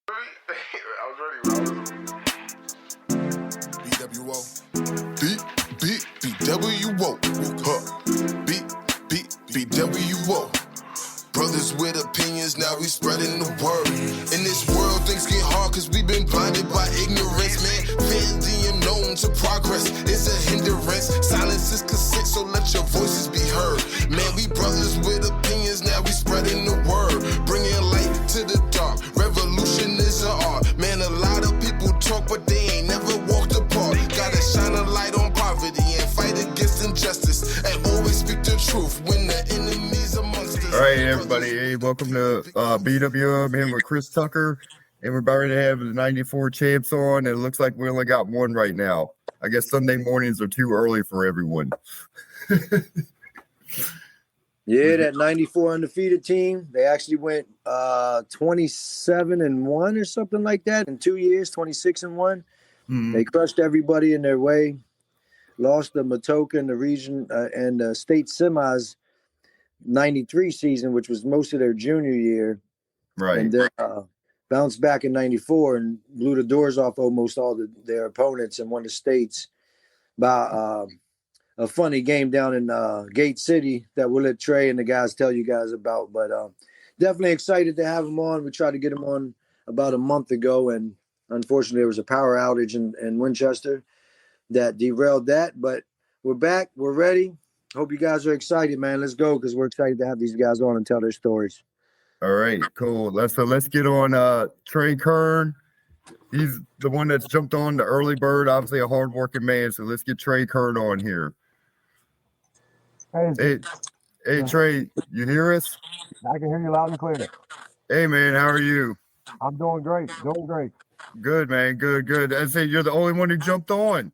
I was ready. B.W.O. B.W.O. B.W.O. Brothers with opinions, now we spreading the word. In this world, things get hard cause we've been blinded by ignorance, man. Fancy and known to progress, it's a hindrance. Silence is consent, so let your voices be heard. Man, we brothers with opinions, now we spreading the word. Bringing light to the dark, revolution is an art. Man, a lot of people talk, but they ain't never walked apart. Gotta shine a light on poverty and fight against injustice. And always speak the truth when the enemy's amongst us. All right, everybody. Hey, welcome to B.W.O. I'm here with Chris Tucker, and we're about to have the 94 champs on. And it looks like we only got one right now. I guess Sunday mornings are too early for everyone. Yeah, that 94 undefeated team, they actually went 27-1 or something like that in 2 years, 26-1. Mm-hmm. They crushed everybody in their way, lost the Matoaca in the region and the state semis 93 season, which was most of their junior year. Right. And then bounced back in 94 and blew the doors off almost all their opponents and won the states by a funny game down in Gate City that we'll let Trey and the guys tell you guys about. But definitely excited to have him on. We tried to get him on about a month ago, and unfortunately there was a power outage in Winchester that derailed that. But we're back. We're ready. Hope you guys are excited, man. Let's go, because we're excited to have these guys on and tell their stories. All right, cool. Let's get on Trey Kern. He's the one that's jumped on the early bird, obviously a hardworking man. So let's get Trey Kern on here. Hey, Trey, you hear us? I can hear you loud and clear. Hey, man, how are you? I'm doing great. Good, man. Good. I say you're the only one who jumped on.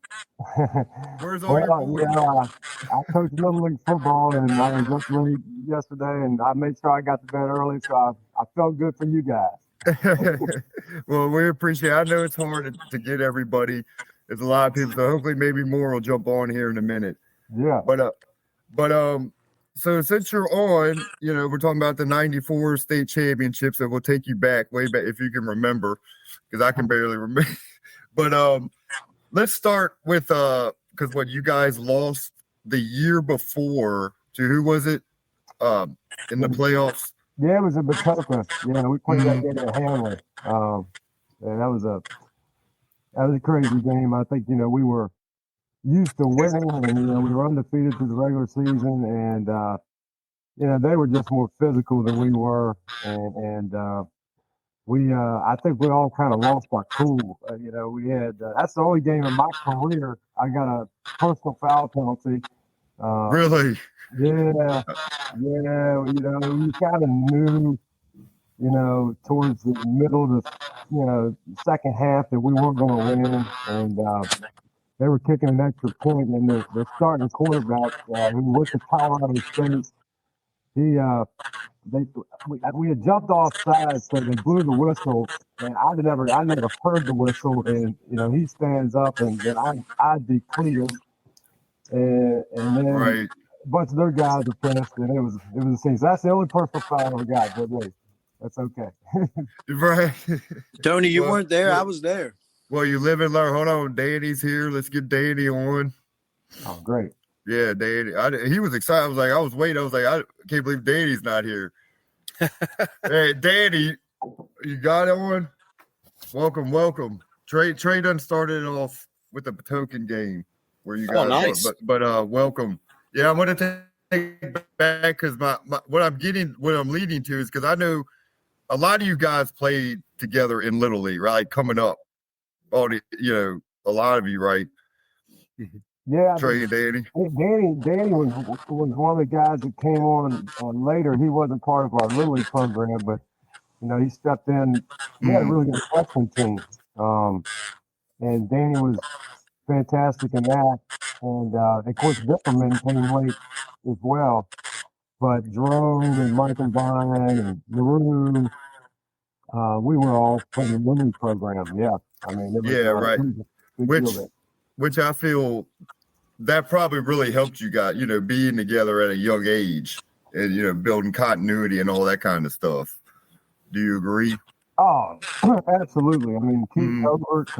Where's all your boys? Yeah, I coach Little League football, and I was just late yesterday, and I made sure I got to bed early, so I felt good for you guys. Well, we appreciate it. I know it's hard to get everybody. There's a lot of people, so hopefully maybe more will jump on here in a minute. Yeah. But so since you're on, we're talking about the 94 state championships, and we'll take you back, way back, if you can remember, because I can barely remember. But let's start with because what you guys lost the year before to who was it in the playoffs? Yeah, it was a Matoaca. Yeah, we played that game at Handley. And that was a crazy game. I think we were used to winning, and we were undefeated through the regular season, and they were just more physical than we were, and we I think we all kind of lost our cool. We had that's the only game in my career I got a personal foul penalty. Really? Yeah. You kind of knew, towards the middle of the, second half that we weren't going to win, and they were kicking an extra point, and the starting quarterback, who went to Colorado State, we had jumped off sides, so they blew the whistle, and I never heard the whistle, and he stands up, and then I decleared, and then right. a bunch of their guys are pissed, and it was a scene. So that's the only personal foul I got, but wait, that's okay. Right. Tony, you weren't there. I was there. Well, you live and learn. Hold on, Danny's here. Let's get Danny on. Oh, great. Yeah, Danny. He was excited. I was waiting. I was like, I can't believe Danny's not here. Hey, Danny, you got it on? Welcome. Trey done started it off with the token game where you guys nice. But welcome. Yeah, I'm going to take back because what I'm leading to is because I know a lot of you guys played together in Little League, right? Coming up. A lot of you, right? Yeah, Trey and Danny. Danny was one of the guys that came on later. He wasn't part of our Little League program, but he stepped in. We had a really good freshman team, and Danny was fantastic in that. And of course, Dipperman came late as well. But Jerome and Michael Vine and Maroon, we were all playing the Little League program. Yeah, I mean, right. Which I feel that probably really helped you guys, being together at a young age and, building continuity and all that kind of stuff. Do you agree? Oh, absolutely. I mean, Keith Herbert.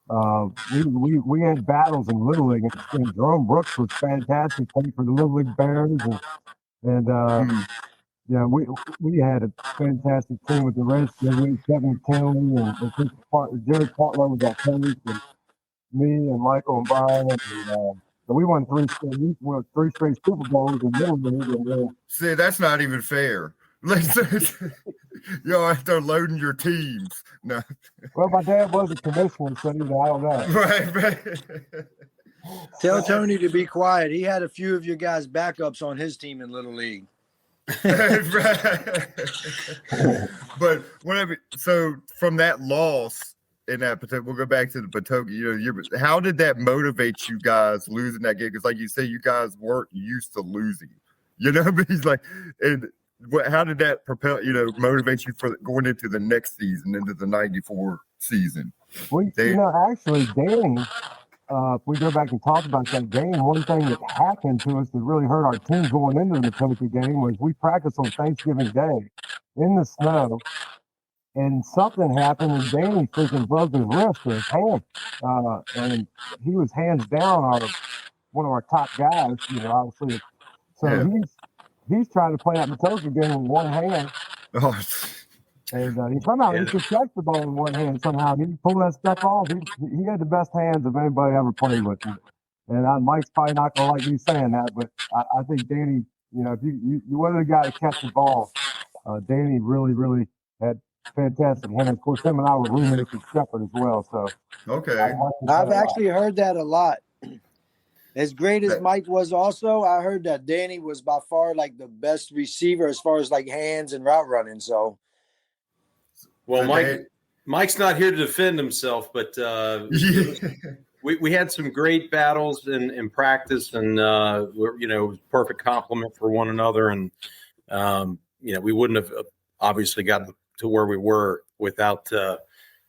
We had battles in Little League, and Jerome Brooks was fantastic. Played for the Little League Bears, and yeah, we had a fantastic team with the Redskins. We had Kevin Kennedy and Jerry Partlow was our coach, and me and Michael and Brian. And so we won three straight Super Bowls in Little League. And see, that's not even fair. Y'all out there loading your teams. No. Well, my dad was a commissioner, so I don't know. Right. Tell Tony to be quiet. He had a few of your guys' backups on his team in Little League. But whatever. So from that loss in that particular, we'll go back to the Matoaca. How did that motivate you guys losing that game? Because like you say, you guys weren't used to losing. But he's like, and how did that motivate you for going into the next season, into the '94 season? Well, actually, Danny, if we go back and talk about that game, one thing that happened to us that really hurt our team going into the Matoaca game was we practiced on Thanksgiving Day in the snow, and something happened, and Danny freaking broke his wrist or his hand, and he was hands down one of our top guys, obviously. So yeah. He's trying to play that Matoaca game with one hand. Oh. And he could catch the ball in one hand somehow. He pulled that stuff off. He had the best hands of anybody ever played with. And Mike's probably not going to like me saying that, but I think Danny, if you wanted a guy to catch the ball, Danny really, really had fantastic hands. Of course, him and I were roommates with Shepherd as well. So okay, I've actually heard that a lot. As great as Mike was also, I heard that Danny was by far like the best receiver as far as like hands and route running. So, well, Mike's not here to defend himself, but we had some great battles in practice, and perfect compliment for one another. And we wouldn't have obviously got to where we were without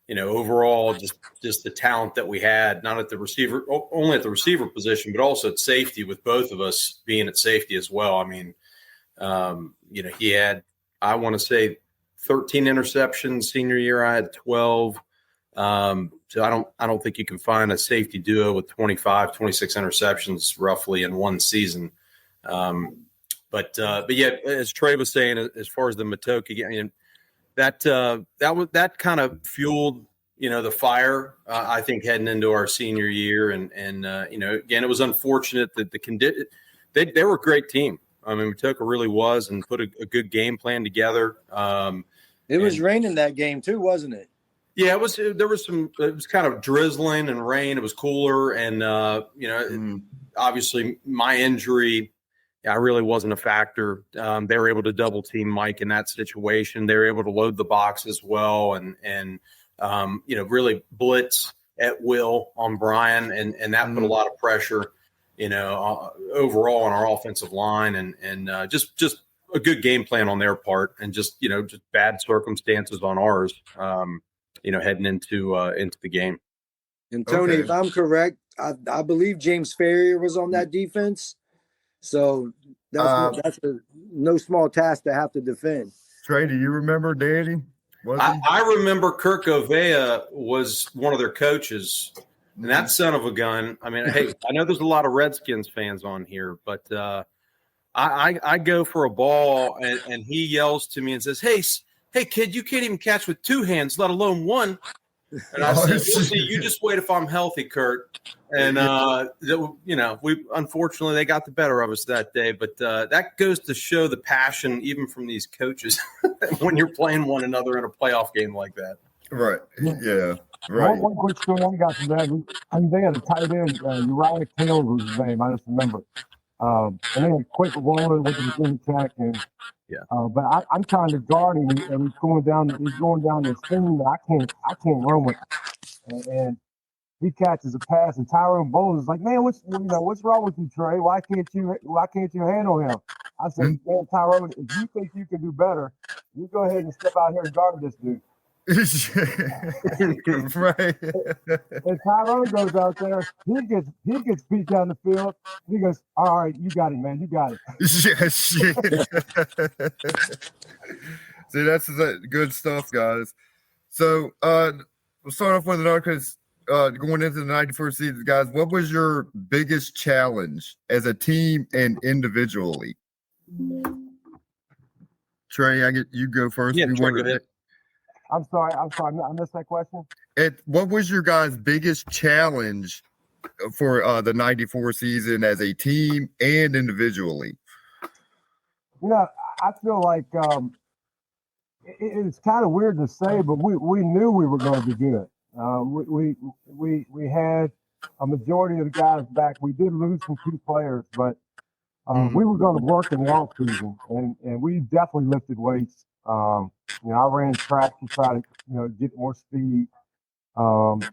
overall just the talent that we had, not at the receiver, only at the receiver position, but also at safety, with both of us being at safety as well. I mean, he had, I want to say, 13 interceptions senior year. I had 12. So I don't think you can find a safety duo with 25, 26 interceptions roughly in one season. But yeah, as Trey was saying, as far as the Matoaca game, that kind of fueled, the fire, I think, heading into our senior year. And again, it was unfortunate that they were a great team. I mean, Matoaca really was, and put a good game plan together. It was raining that game too, wasn't it? Yeah, it was. It was kind of drizzling and rain. It was cooler, and obviously my injury, I really wasn't a factor. They were able to double team Mike in that situation. They were able to load the box as well, and really blitz at will on Brian, and that put a lot of pressure, overall on our offensive line, and just a good game plan on their part, and just bad circumstances on ours, heading into the game. And Tony, if I'm correct, I believe James Ferrier was on that defense. So that's no small task to have to defend. Trey, do you remember Danny? I remember Kirk Ovea was one of their coaches, and that son of a gun. I mean, hey, I know there's a lot of Redskins fans on here, but I go for a ball, and he yells to me and says, hey, kid, you can't even catch with two hands, let alone one. And I said, we'll see, you just wait if I'm healthy, Kurt. And, unfortunately, they got the better of us that day. But that goes to show the passion, even from these coaches, when you're playing one another in a playoff game like that. Right. Yeah. Right. One quick story I got from that. I mean, they had a tight end, Uriah Taylor was his name. I just remember. And they had quick rolling with the in check, and but I'm trying to guard him, and he's going down this thing that I can't run with him. And he catches a pass, and Tyrone Bowles is like, man, what's wrong with you, Trey? Why can't you handle him? I said, man, Tyrone, if you think you can do better, you go ahead and step out here and guard this dude. Right. And Tyrone goes out there. He gets beat down the field. He goes, all right, you got it, man. You got it. Yeah, shit. See, that's good stuff, guys. So we'll start off with another because going into the 94 season, guys, what was your biggest challenge as a team and individually? Trey, you go first. Yeah, Trey, go ahead. I'm sorry, I missed that question. What was your guys' biggest challenge for the 94 season as a team and individually? I feel like it's kind of weird to say, but we knew we were going to be good. We had a majority of the guys back. We did lose some key players, but we were going to work in the off season, and we definitely lifted weights. I ran track to try to get more speed. But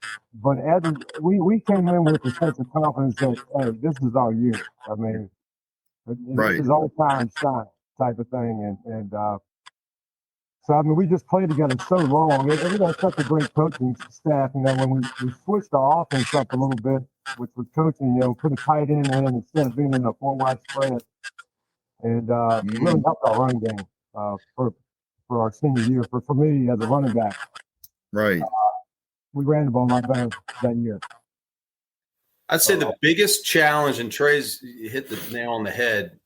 we came in with a sense of confidence that, hey, this is our year. I mean, this is our time shine type of thing. And so, I mean, we just played together so long. We got such a great coaching staff. When we switched our offense up a little bit, which was coaching, put a tight end in instead of being in a four-wide spread. And it really helped our run game for our senior year, for me as a running back. Right. We ran the ball a lot better that year. I'd say the biggest challenge, and Trey's hit the nail on the head,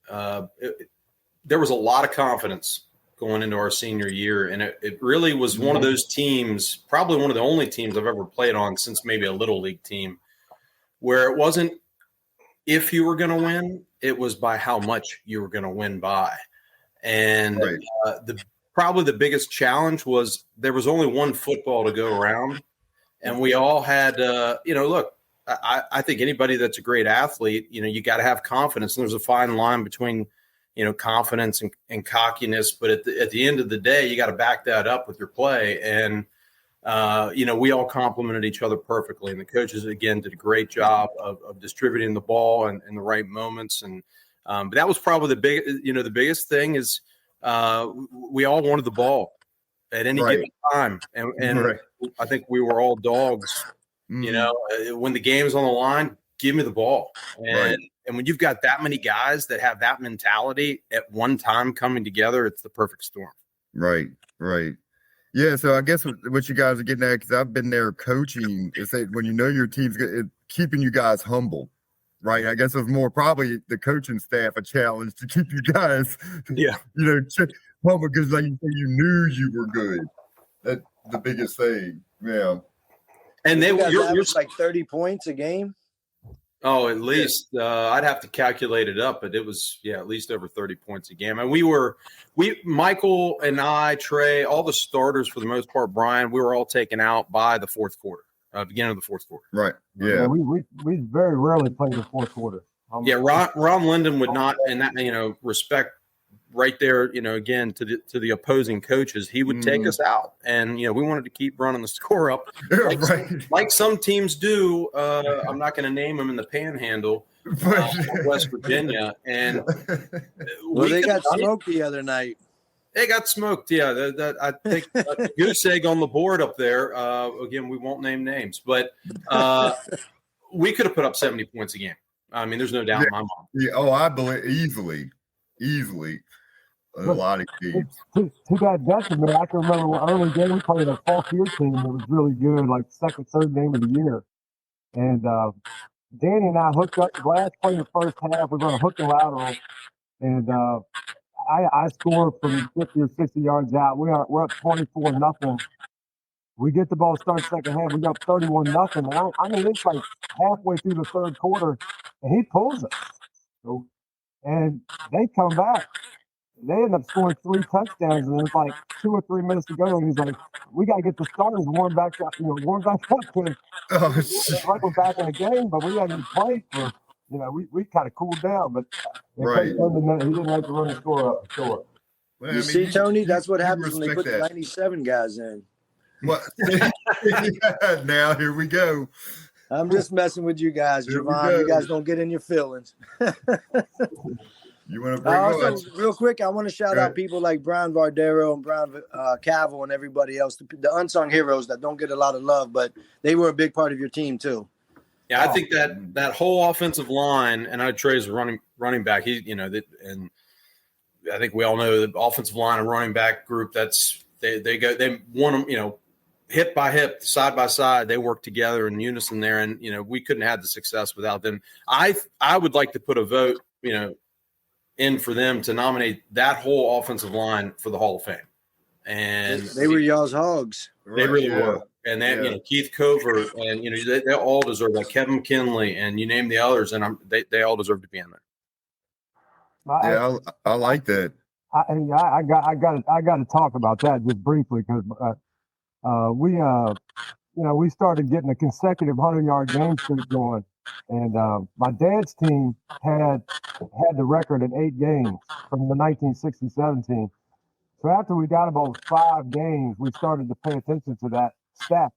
there was a lot of confidence going into our senior year, and it really was one of those teams, probably one of the only teams I've ever played on since maybe a Little League team, where it wasn't if you were going to win, it was by how much you were going to win by. And probably the biggest challenge was there was only one football to go around. And we all had, look, I think anybody that's a great athlete, you got to have confidence. And there's a fine line between, confidence and cockiness. But at the end of the day, you got to back that up with your play. And, we all complemented each other perfectly. And the coaches, again, did a great job of distributing the ball in the right moments. And but that was probably the biggest thing is we all wanted the ball at any given time. And I think we were all dogs, when the game's on the line, give me the ball. And when you've got that many guys that have that mentality at one time coming together, it's the perfect storm. Right. Yeah, so I guess what you guys are getting at, because I've been there coaching, is that when your team's keeping you guys humble, right? I guess it was more probably the coaching staff a challenge to keep you guys, humble, because like you knew you were good. That's the biggest thing, yeah. And you're like 30 points a game. Oh, at least I'd have to calculate it up, but it was at least over 30 points a game. And Michael and I, Trey, all the starters for the most part, Brian, we were all taken out by the fourth quarter, beginning of the fourth quarter. Right. Yeah. We very rarely played the fourth quarter. Ron Linden would not, and that respect right there, again to the opposing coaches, he would take us out, and we wanted to keep running the score up, like some teams do. I'm not going to name them in the Panhandle, West Virginia, and they got smoked the other night. They got smoked, yeah. I think a goose egg on the board up there. Again, we won't name names, but we could have put up 70 points a game. I mean, there's no doubt in my mind. Yeah. Oh, I believe easily. A lot of games. To that detriment, I can remember when early game we played a fall-year team that was really good, like second, third game of the year. And Danny and I hooked up the last play in the first half. We're going to hook and lateral. And I scored from 50 or 60 yards out. We're up 24-0. We get the ball, start second half. We got 31-0. And I mean, it's like halfway through the third quarter, and he pulls us. So, and they come back. They end up scoring 3 touchdowns, and it's like 2 or 3 minutes to go. And he's like, "We got to get the starters warmed back up, warmed back up." Like we're back in the game, but we hadn't played for, we kind of cooled down. But he didn't like to run the score up. Sure. Well, you see, Tony, that's what happens when they put the 97 guys in. What? Now here we go. I'm just messing with you guys, Javon. You guys don't get in your feelings. You want to bring real quick, I want to shout out people like Brian Vardero and Brian Cavill and everybody else, the unsung heroes that don't get a lot of love, but they were a big part of your team too. Yeah, I think that whole offensive line, and Trey's running back. And I think we all know the offensive line and running back group. They want them, hip by hip, side by side. They work together in unison there, and we couldn't have the success without them. I would like to put a vote, in for them to nominate that whole offensive line for the Hall of Fame. And they were y'all's hogs. They really were. And that, Keith Covert, and they all deserve that. Kevin McKinley, and you name the others, and they all deserve to be in there. I like that. I got to talk about that just briefly because we started getting a consecutive 100-yard game streak going, and my dad's team had the record in 8 games from the 1967 team. So after we got about 5 games, we started to pay attention to that stat.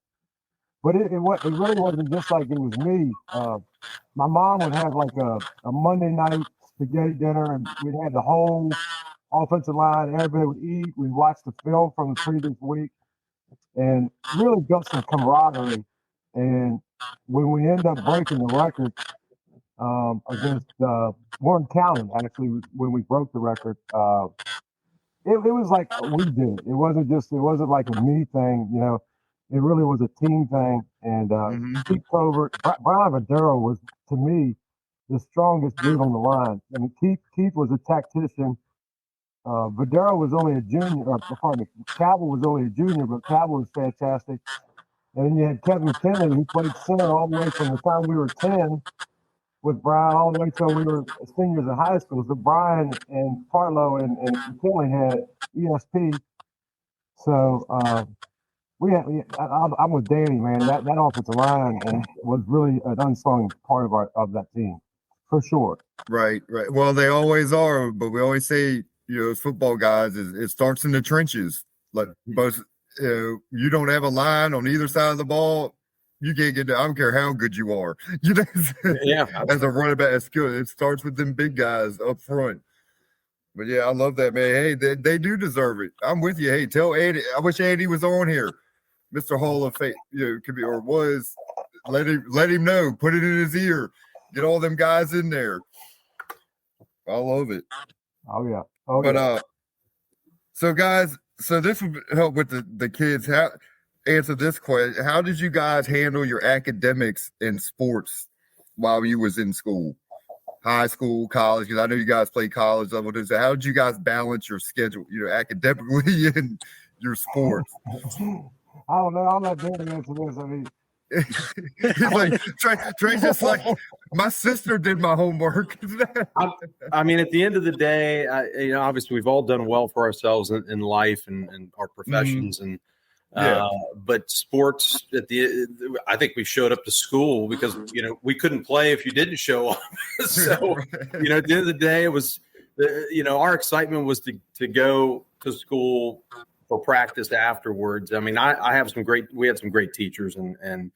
But it really wasn't just like it was me. My mom would have like a Monday night spaghetti dinner, and we'd have the whole offensive line. Everybody would eat. We'd watch the film from the previous week, and really built some camaraderie. And when we ended up breaking the record against Warren County, actually, when we broke the record, it was like we did. It wasn't like a me thing, It really was a team thing. And Keith Covert, Brian Videro was, to me, the strongest dude on the line. I mean, Keith was a tactician. Videro was only a junior, Cabell was only a junior, but Cabell was fantastic. And then you had Kevin McKinley, who played center all the way from the time we were 10 with Brian all the way till we were seniors in high school. So Brian and Partlow and McKinley had ESP. So I'm with Danny, man. That offensive line was really an unsung part of that team, for sure. Right. Well, they always are, but we always say, as football guys, it starts in the trenches. Like both, you don't have a line on either side of the ball, you can't get there. I don't care how good you are. As a running back, it's good. It starts with them big guys up front. But yeah, I love that, man. Hey, they do deserve it. I'm with you. Hey, tell Eddie. I wish Eddie was on here, Mr. Hall of Fame. Could be or was. Let him know. Put it in his ear. Get all them guys in there. I love it. Oh yeah. So guys, this would help with the kids. Answer this question. How did you guys handle your academics and sports while you was in school? High school, college, because I know you guys play college level. So how did you guys balance your schedule, academically and your sports? I don't know. I'm not doing answer this. I mean, he's like, Trey's just like, my sister did my homework. I mean, at the end of the day, obviously we've all done well for ourselves in life and our professions, and but sports I think we showed up to school because we couldn't play if you didn't show up. So at the end of the day, it was our excitement was to go to school for practice afterwards. I mean, we had some great teachers, and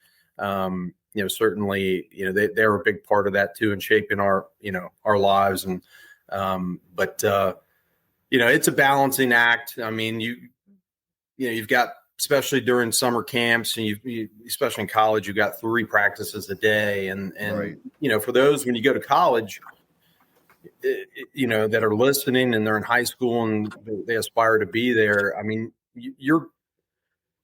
certainly they were a big part of that too, in shaping our lives. And but it's a balancing act. I mean, you've got, especially during summer camps, and you especially in college, you got 3 practices a day, and right. For those, when you go to college, that are listening and they're in high school and they aspire to be there. I mean, you're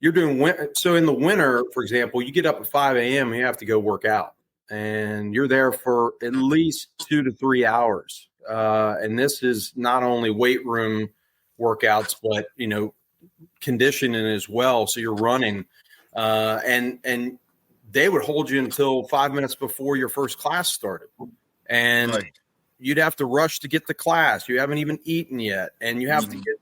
doing so in the winter, for example, you get up at 5 a.m. and you have to go work out, and you're there for at least 2 to 3 hours. And this is not only weight room workouts, but conditioning as well. So you're running, and they would hold you until 5 minutes before your first class started, and right. You'd have to rush to get to class. You haven't even eaten yet, and you have to get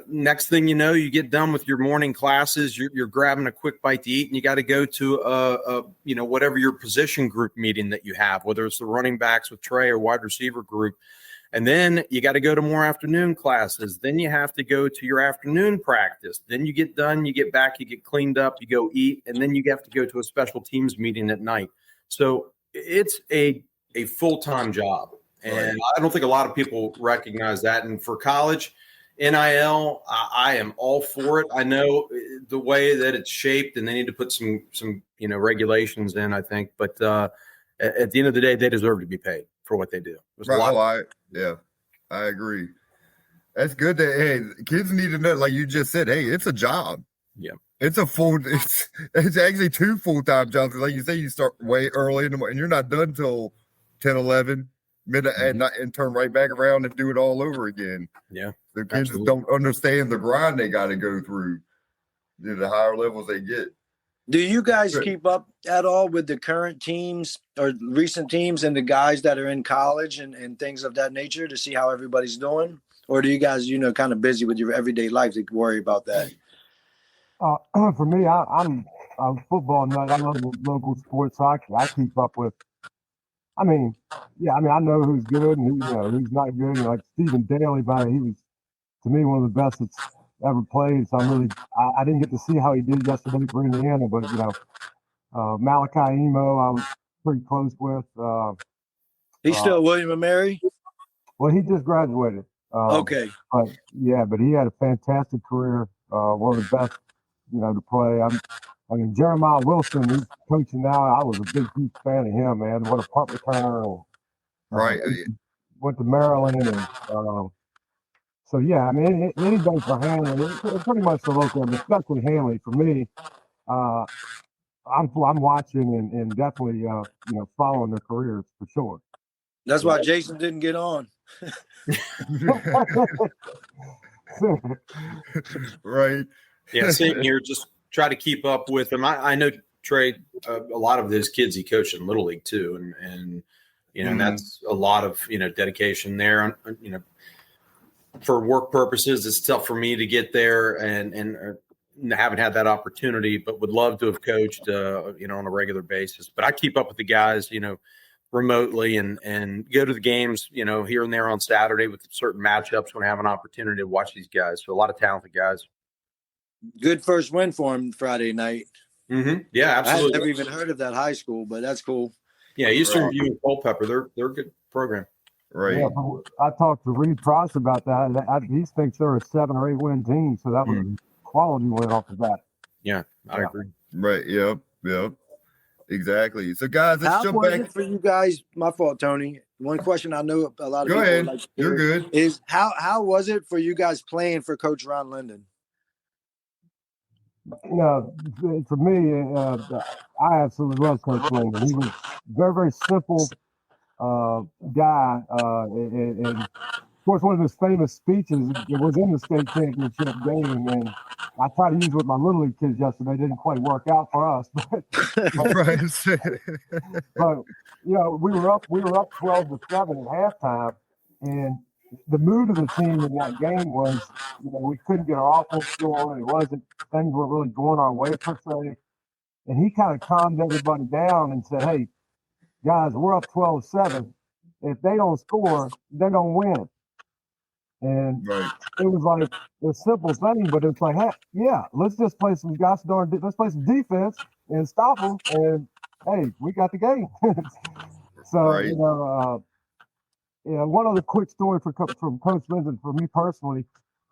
next thing you know, you get done with your morning classes. You're grabbing a quick bite to eat, and you got to go to whatever your position group meeting that you have, whether it's the running backs with Trey or wide receiver group. And then you got to go to more afternoon classes. Then you have to go to your afternoon practice. Then you get done, you get back, you get cleaned up, you go eat, and then you have to go to a special teams meeting at night. So it's a full-time job. And right. I don't think a lot of people recognize that. And for college, NIL, I am all for it. I know the way that it's shaped, and they need to put some regulations in, I think. But at the end of the day, they deserve to be paid for what they do. Right. I agree. That's good that, hey, kids need to know, like you just said, hey, it's a job. Yeah. It's actually 2 full-time jobs. Like you say, you start way early in the morning, and you're not done till 10, 11, midnight at night, and turn right back around and do it all over again. Yeah. The kids don't understand the grind they got to go through, the higher levels they get. Do you guys keep up at all with the current teams or recent teams and the guys that are in college and things of that nature to see how everybody's doing? Or do you guys, kind of busy with your everyday life to worry about that? For me, I'm a football nut. I love local sports, so I keep up with. I mean, I know who's good and who's not good. Like Stephen Daly, he was, to me, one of the best that's ever played. So I didn't get to see how he did yesterday for Indiana, but Malachi Emo, I was pretty close with. He's still William & Mary? Well, he just graduated. Okay. But he had a fantastic career. One of the best, to play. Jeremiah Wilson, he's coaching now. I was a huge fan of him, man. What a punt returner. Right. Went to Maryland. And so, yeah, I mean, anybody for Handley, it's pretty much the local, especially Handley. For me, I'm watching and definitely, following their careers for sure. That's why Jason didn't get on. Right. Yeah, same here. Just try to keep up with him. I know Trey, a lot of those kids he coached in Little League too, and that's a lot of dedication there. For work purposes, it's tough for me to get there, and haven't had that opportunity, but would love to have coached, on a regular basis. But I keep up with the guys, remotely and go to the games, here and there on Saturday with certain matchups when I have an opportunity to watch these guys. So a lot of talented guys. Good first win for him Friday night. Mm-hmm. Yeah, absolutely. I had never even heard of that high school, but that's cool. Yeah, Eastern View and Culpeper, they're a good program. Right. Yeah, I talked to Reed Price about that. He thinks they're a 7 or 8 win team, so that was a quality win off of that. Yeah, I agree. Right. Yep. Exactly. So, guys, let's jump back. For you guys, my fault, Tony. One question I know a lot of people ahead. Like to You're good. Is how was it for you guys playing for Coach Ron Linden? For me, I absolutely love Coach Linden. He was very, very simple guy, and of course, one of his famous speeches was in the state championship game, and I tried to use it with my Little League kids yesterday. It didn't quite work out for us, but we were up 12-7 at halftime, and the mood of the team in that game was, we couldn't get our offense going. Things weren't really going our way per se, and he kind of calmed everybody down and said, "Hey, guys, we're up 12-7. If they don't score, they don't win." And it was like a simple thing, but it's like, hey, yeah, let's just play some let's play some defense and stop them. And hey, we got the game. So, one other quick story from Coach Linden for me personally.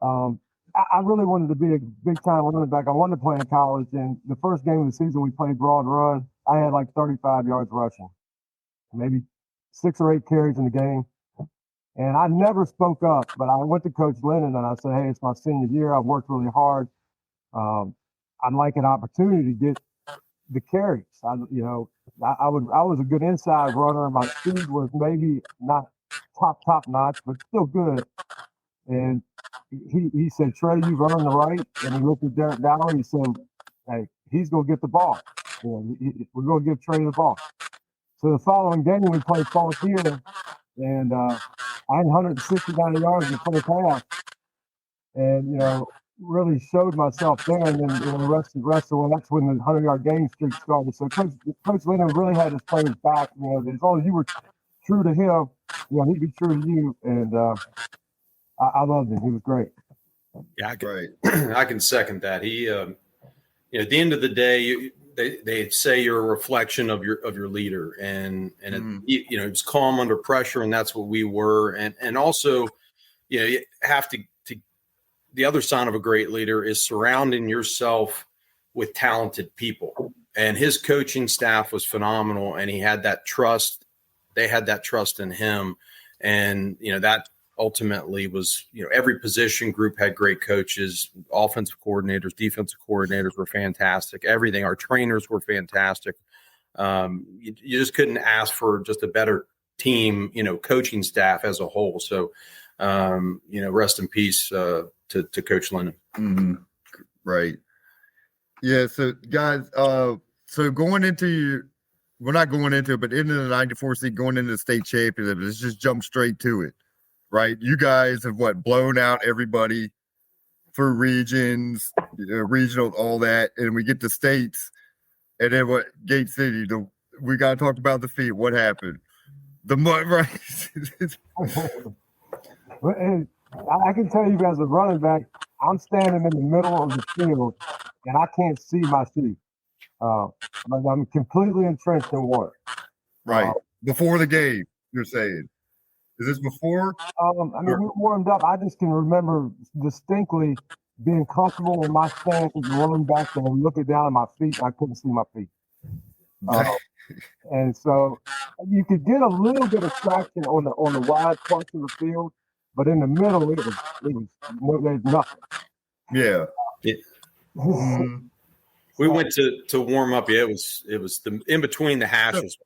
I really wanted to be a big time running back. I wanted to play in college, and the first game of the season we played Broad Run. I had like 35 yards rushing, maybe 6 or 8 carries in the game. And I never spoke up, but I went to Coach Lennon and I said, "Hey, it's my senior year. I've worked really hard. I'd like an opportunity to get the carries. I was a good inside runner. My speed was maybe not top notch, but still good." And he said, "Trey, you've earned the right." And he looked at Derek Dowler. He said, "Hey, he's going to get the ball. We're going to give Trey the ball." So the following game, we played Frontier, and I had 169 yards in the first half, and really showed myself there. And then the rest of the way, that's when the 100-yard game streak started. So Coach Lennon really had his players back. As long as you were true to him, he'd be true to you. And I loved him. He was great. Yeah, I can second that. He, at the end of the day, they say you're a reflection of your leader, and it's calm under pressure, and that's what we were. And also, you have to the other sign of a great leader is surrounding yourself with talented people. And his coaching staff was phenomenal, and he had that trust. They had that trust in him, and that ultimately was, every position group had great coaches, offensive coordinators, defensive coordinators were fantastic. Everything, our trainers were fantastic. You just couldn't ask for just a better team, coaching staff as a whole. So, rest in peace to Coach Lennon. Mm-hmm. Right. Yeah. So, guys, so going into we're not going into it, but into the 94 seed, going into the state championship, let's just jump straight to it, right? You guys have blown out everybody for regions, regional, all that, and we get to states, and then Gate City, we got to talk about the field. What happened? The mud race. I can tell you as a running back, I'm standing in the middle of the field, and I can't see my feet. I'm completely entrenched in water. Right. Before the game, you're saying. Is this before? We warmed up. I just can remember distinctly being comfortable in my stance and running back and looking down at my feet, and I couldn't see my feet. And so you could get a little bit of traction on the wide parts of the field, but in the middle, there's nothing. Yeah. We went to warm up. Yeah, it was the in between the hashes.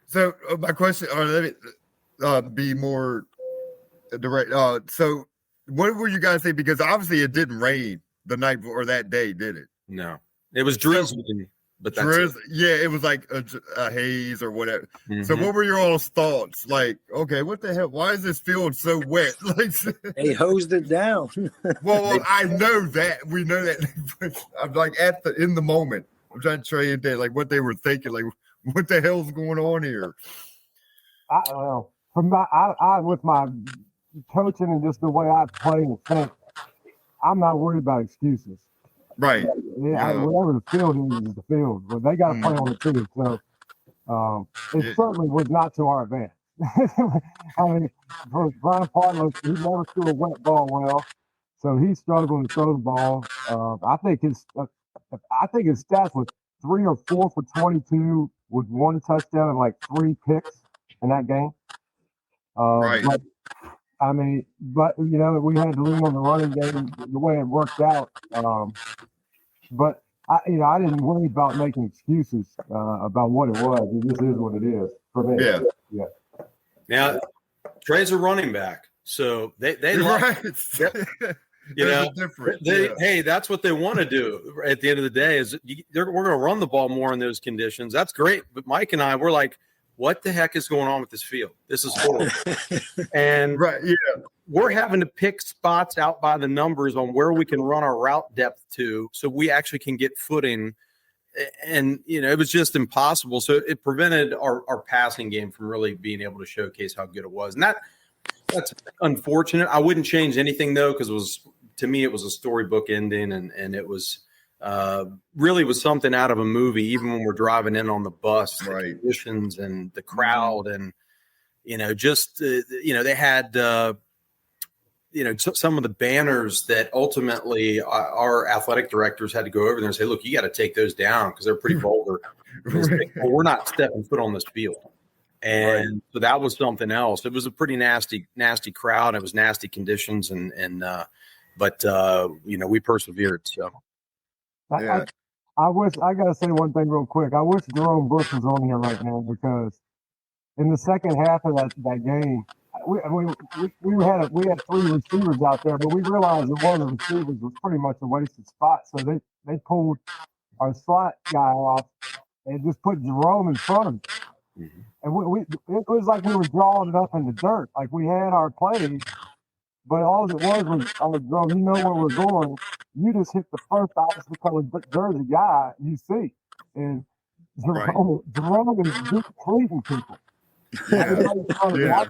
So my question, or let me be more direct. So what were you guys saying? Because obviously it didn't rain the night or that day, did it? No, it was drizzling. But that's it was like a haze or whatever. Mm-hmm. So what were your all's thoughts? Like, okay, what the hell? Why is this field so wet? They hosed it down. Well, I know that. We know that. I'm like in the moment. I'm trying to trade it there, like what they were thinking, like what the hell's going on here? With my coaching and just the way I play and think, I'm not worried about excuses. Right. Whatever the field is the field. But they got to play on the field. So it certainly was not to our advantage. I mean, for Brian Partlow, he never threw a wet ball well, so he's struggling to throw the ball. I think his stats was 3 or 4 for 22 with 1 touchdown and like 3 picks in that game. Right. But we had to lean on the running game the way it worked out. But I didn't worry about making excuses about what it was. It just is what it is for me. Yeah. Now, Trey's a running back, so they right. Hey, that's what they want to do. At the end of the day, we're going to run the ball more in those conditions. That's great. But Mike and I, we're like, what the heck is going on with this field? This is horrible. And we're having to pick spots out by the numbers on where we can run our route depth to, so we actually can get footing. And, it was just impossible. So it prevented our passing game from really being able to showcase how good it was. And that's unfortunate. I wouldn't change anything, though, because to me, it was a storybook ending, and it was really was something out of a movie, even when we're driving in on the bus, the conditions and the crowd. And, they had, some of the banners that ultimately our athletic directors had to go over there and say, look, you got to take those down because they're pretty vulgar. Well, we're not stepping foot on this field. And so that was something else. It was a pretty nasty crowd. It was nasty conditions. But we persevered. So. I wish, I got to say one thing real quick. I wish Jerome Brooks was on here right now, because in the second half of that game, we had 3 receivers out there, but we realized that one of the receivers was pretty much a wasted spot. So they pulled our slot guy off and just put Jerome in front of him. Mm-hmm. And it was like we were drawing it up in the dirt. Like we had our plays, but all it was, Jerome, you know where we're going. You just hit the first obviously colored jersey guy you see. And Jerome is just pleasing people. And I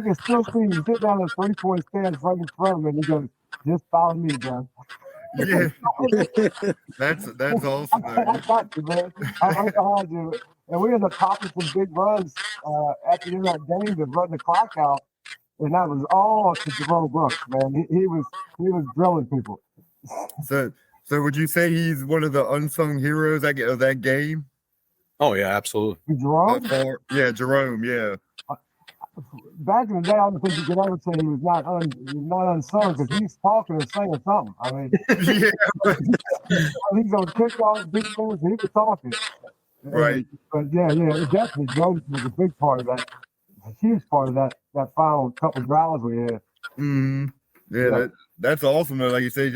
can still see him sit down in the 3-point stand right in front of him, and he goes, "Just follow me, bro." Yeah, that's awesome. I got you, man. I do it. And we ended up popping some big runs at the end of that game to run the clock out, and that was all to Jerome Brooks, man. He was drilling people. So would you say he's one of the unsung heroes of that game? Oh yeah, absolutely. Jerome? Jerome. Yeah. back in the day, I don't think you could ever say he was not unsung because he's talking and saying something. I mean, Yeah, he's on kickoff, defense, he was talking. right. But yeah, it definitely Jones was a big part of that, a huge part of that final couple drives we had. Mm-hmm. Yeah. That's awesome though. Like you say,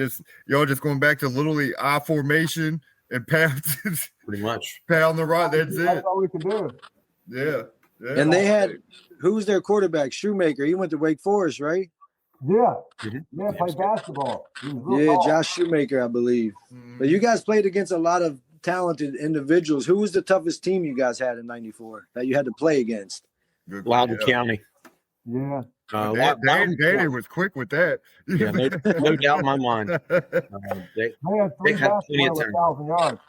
y'all just going back to literally I formation and pound, pretty much pound the rock. That's it. all we could do. Yeah. And they had who's their quarterback? Shoemaker. He went to Wake Forest, right? Yeah. Yeah, played basketball. Yeah, Josh Shoemaker, I believe. Mm-hmm. But you guys played against a lot of talented individuals. Who was the toughest team you guys had in '94 that you had to play against? Loudoun County. Yeah. Danny was quick with that. Yeah, no doubt in my mind. They had 3 basketball 1,000 yards.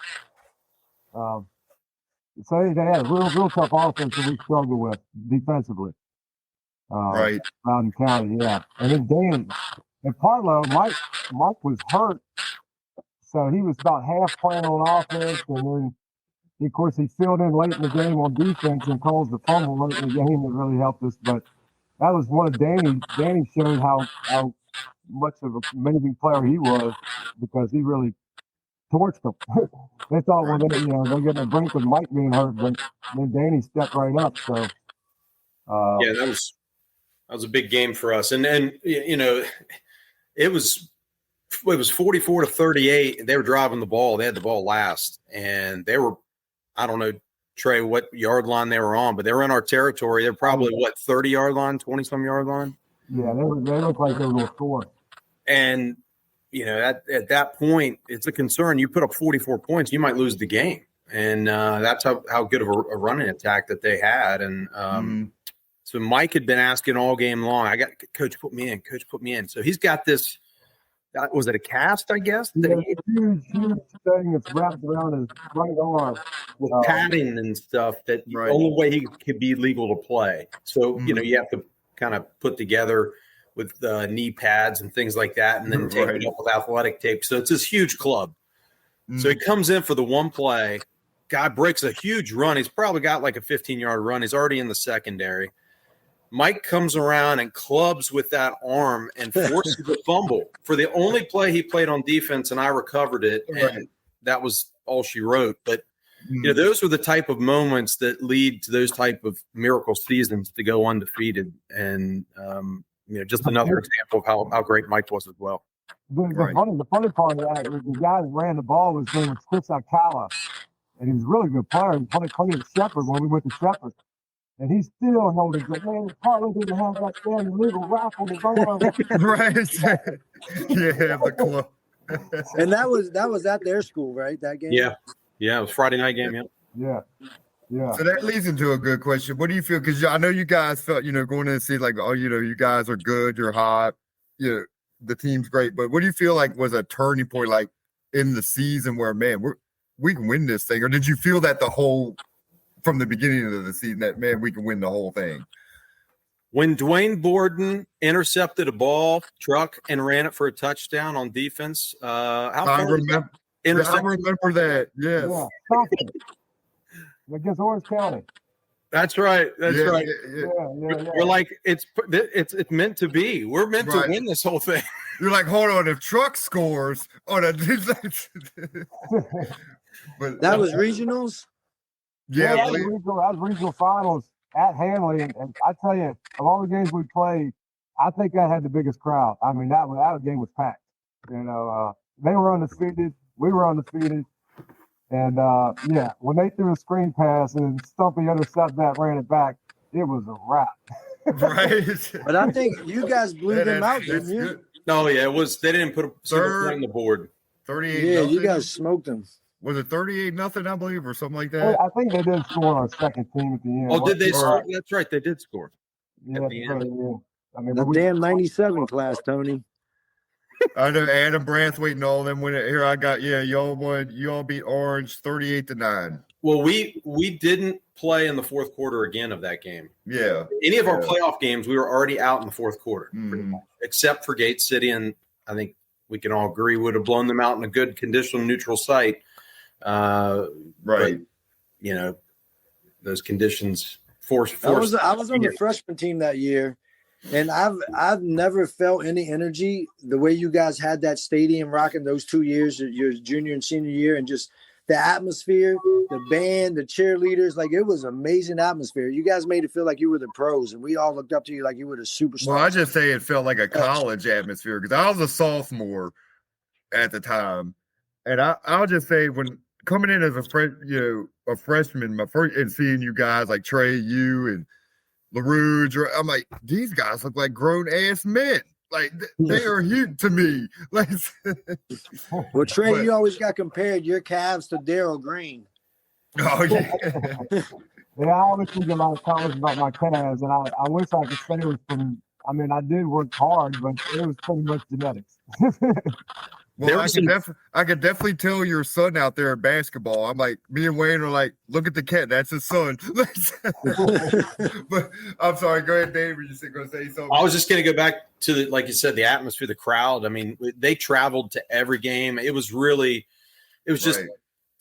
So they had a real tough offense that we struggled with defensively. Right. Loudoun County, yeah. And then Danny and Partlow, Mike was hurt, so he was about half playing on offense, and then of course he filled in late in the game on defense and caused the fumble late in the game that really helped us. But that was one of Danny. Danny showed how much of an amazing player he was because he really torched them. They thought, well, they're getting a brink with Mike being hurt, but then Danny stepped right up. So, yeah, that was a big game for us, and it was 44-38. They were driving the ball. They had the ball last, and they were, I don't know, Trey, what yard line they were on, but they were in our territory. They're probably 30-yard line, 20-some yard line. Yeah, they looked like they were going to score. And at that point, it's a concern. You put up 44 points, you might lose the game, and that's how good of a running attack that they had. And so Mike had been asking all game long, "I got coach, put me in. Coach, put me in." So he's got this. Was it a cast? I guess. Yeah, huge thing that's wrapped around his right arm with padding and stuff. That the only way he could be legal to play. So you have to kind of put together with knee pads and things like that, and then tape it up with athletic tape. So it's this huge club. So he comes in for the one play. Guy breaks a huge run. He's probably got like a 15-yard run. He's already in the secondary. Mike comes around and clubs with that arm and forces the fumble for the only play he played on defense, and I recovered it, and that was all she wrote. But those were the type of moments that lead to those type of miracle seasons to go undefeated, and just another example of how great Mike was as well. The funny part of that, the guy that ran the ball was named Chris Alcala, and he was a really good player. He played at Shepherd when we went to Shepherd. And he's still holding it. Man, Partlow didn't have that damn illegal rap on his arm. Right. Yeah, the club. And that was at their school, right? That game? Yeah. Yeah, it was Friday night game, Yeah. So that leads into a good question. What do you feel? Because I know you guys felt, going in and see like, you guys are good, you're hot, the team's great. But what do you feel like was a turning point, like in the season where, man, we can win this thing? Or did you feel that from the beginning of the season that, man, we can win the whole thing? When Dwayne Borden intercepted a ball, truck, and ran it for a touchdown on defense, I remember that. Yes. Yeah. Against Orange County. That's right. That's right. Yeah. We're like, it's meant to be. We're meant to win this whole thing. You're like, hold on, if truck scores on a but that was regionals. Yeah, that was regional finals at Handley, and I tell you, of all the games we played, I think that had the biggest crowd. I mean, that game was packed. They were undefeated, we were undefeated, and when they threw a screen pass and Stumpy intercepted that, ran it back, it was a wrap. Right. But I think you guys blew them out, didn't you? Good. No, yeah, it was. They didn't put a single point on the board. 38. Yeah, nothing. you guys smoked them. Was it 38-0, I believe, or something like that? I think they did score on our second team at the end. Oh, did they score? That's right, they did score. Yeah, at the end. I mean, the damn 97 class, Tony. I know Adam Branthwaite and all them win it. Here I got, y'all won. Y'all beat Orange 38-9. Well, we didn't play in the fourth quarter again of that game. Yeah. Any of our playoff games, we were already out in the fourth quarter, pretty much, except for Gate City, and I think we can all agree would have blown them out in a good conditional neutral site. Right. But, those conditions I was on the freshman team that year, and I've never felt any energy the way you guys had that stadium rocking those 2 years, your junior and senior year, and just the atmosphere, the band, the cheerleaders. Like, it was amazing atmosphere. You guys made it feel like you were the pros, and we all looked up to you like you were the superstar. Well, I just say it felt like a college atmosphere because I was a sophomore at the time, and I'll just say when coming in as a freshman, my first, and seeing you guys like Trey, you and LaRouge, I'm like, these guys look like grown ass men. Like, they are huge to me. Like, well, Trey, you always got compared your calves to Darryl Green. Oh yeah. Yeah, I always think a lot of comments about my calves, and I wish I could say it was from. I mean, I did work hard, but it was pretty much genetics. Well, I could definitely tell your son out there at basketball. I'm like, me and Wayne are like, look at the cat. That's his son. But I'm sorry. Go ahead, Dave. You're just going to say something. I was just going to go back to like you said, the atmosphere, the crowd. I mean, they traveled to every game. It was just, Right.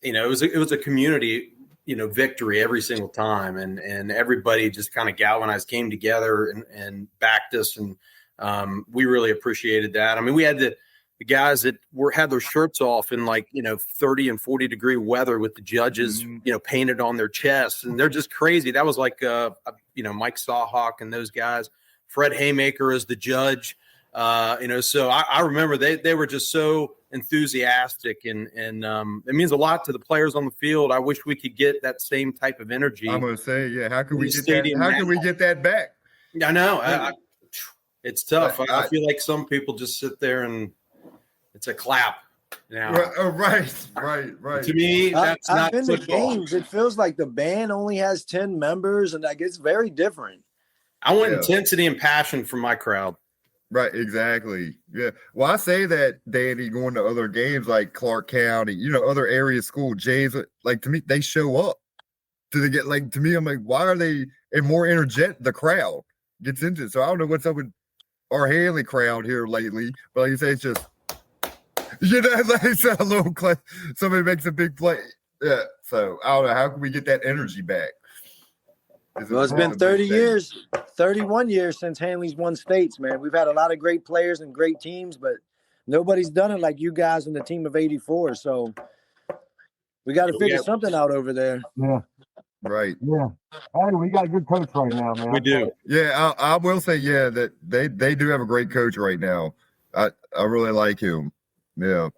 it was a community, victory every single time. And everybody just kind of galvanized, came together and backed us. And we really appreciated that. I mean, we had the guys that had their shirts off in 30 and 40 degree weather with the judges, painted on their chests, and they're just crazy. That was like, Mike Sawhawk and those guys, Fred Haymaker as the judge, so I remember they were just so enthusiastic and it means a lot to the players on the field. I wish we could get that same type of energy. I'm going to say, yeah. How can we get that? How can we get that back? I know. It's tough. I feel like some people just sit there and it's a clap now. Right. To me, that's I've not been to football. games. It feels like the band only has 10 members, and it's very different. I want intensity and passion from my crowd. Right, exactly. Yeah. Well, I say that, Danny, going to other games like Clark County, other area school, Jays, like, to me, they show up. To me, I'm like, why are they more energetic? The crowd gets into it. So I don't know what's up with our Handley crowd here lately, but like you say, it's just, like you said, a little somebody makes a big play. Yeah. So I don't know. How can we get that energy back? Well, it's been 30 years, 31 years since Handley's won states, man. We've had a lot of great players and great teams, but nobody's done it like you guys and the team of 84. So we got to figure something out over there. Yeah. Right. Yeah. Hey, we got a good coach right now, man. We do. Yeah, I will say, that they do have a great coach right now. I really like him. Yeah,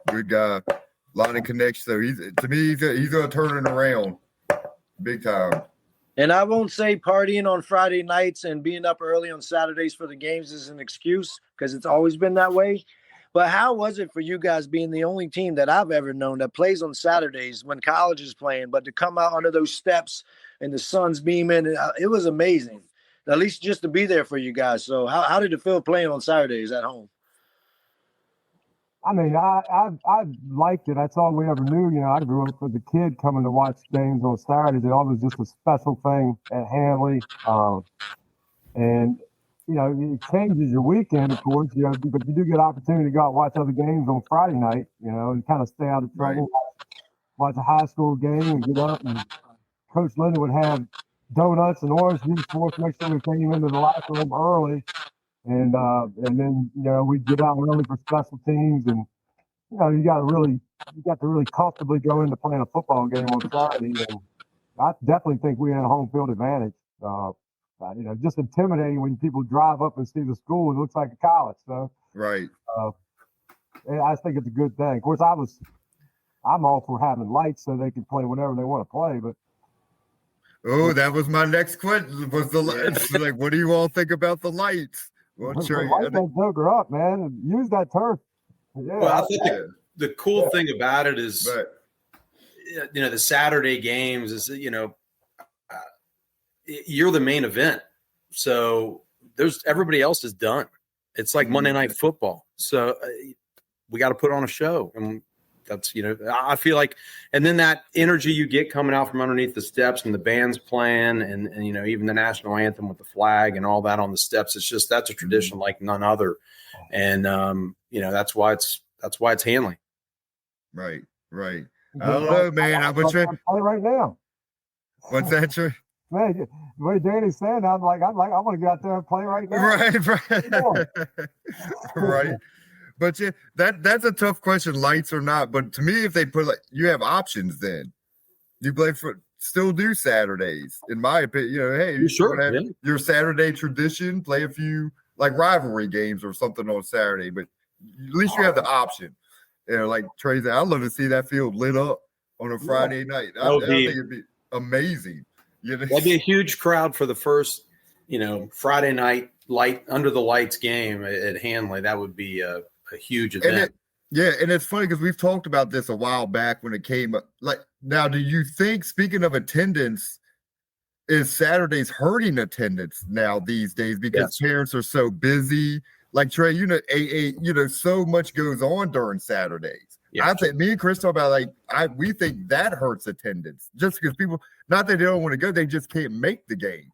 good guy. A lot of connection. So he's going to turn it around big time. And I won't say partying on Friday nights and being up early on Saturdays for the games is an excuse, because it's always been that way. But how was it for you guys being the only team that I've ever known that plays on Saturdays when college is playing, but to come out under those steps and the sun's beaming, it was amazing, at least just to be there for you guys. So how did it feel playing on Saturdays at home? I mean, I liked it. That's all we ever knew. I grew up as a kid coming to watch games on Saturdays. It always was just a special thing at Handley. And, it changes your weekend, of course, but you do get an opportunity to go out and watch other games on Friday night, and kind of stay out of trouble. Right. Watch a high school game and get up. And Coach Linden would have donuts and orange juice for us, make sure we came into the locker room early. And then we'd get out early for special teams, and you got to really comfortably go into playing a football game on Saturday. And I definitely think we had a home field advantage. Just intimidating when people drive up and see the school. It looks like a college. So right. I think it's a good thing. Of course, I'm all for having lights so they can play whenever they want to play, but. Oh, that was my next question. Was the lights? Like, what do you all think about the lights? Well, sure. Light that joker up, man. Use that turf. Yeah. Well, I think the cool thing about it is, the Saturday games is, you're the main event. So everybody else is done. It's like Monday Night Football. So we got to put on a show. And that's, I feel like, and then that energy you get coming out from underneath the steps and the band's playing and even the national anthem with the flag and all that on the steps. It's just, that's a tradition like none other. And, that's why it's Handley. Right. I don't know, man. Play right now. What's that, Trey? Man, the way Danny's saying, I'm like, I want to get out there and play right now. Right. Right. But yeah, that's a tough question, lights or not. But to me, if they put you have options, then you play still do Saturdays. In my opinion, hey, you have your Saturday tradition, play a few like rivalry games or something on Saturday, but at least you have the option. Like Trey said, I'd love to see that field lit up on a Friday night. I think it'd be amazing. That'd be a huge crowd for the first, Friday night under the lights game at Handley. That would be a huge event. And it's funny because we've talked about this a while back when it came up. Like, now, do you think, speaking of attendance, is Saturdays hurting attendance now these days because parents are so busy? Like Trey, so much goes on during Saturdays. Yeah. I think me and Chris talk about we think that hurts attendance just because people, not that they don't want to go, they just can't make the game.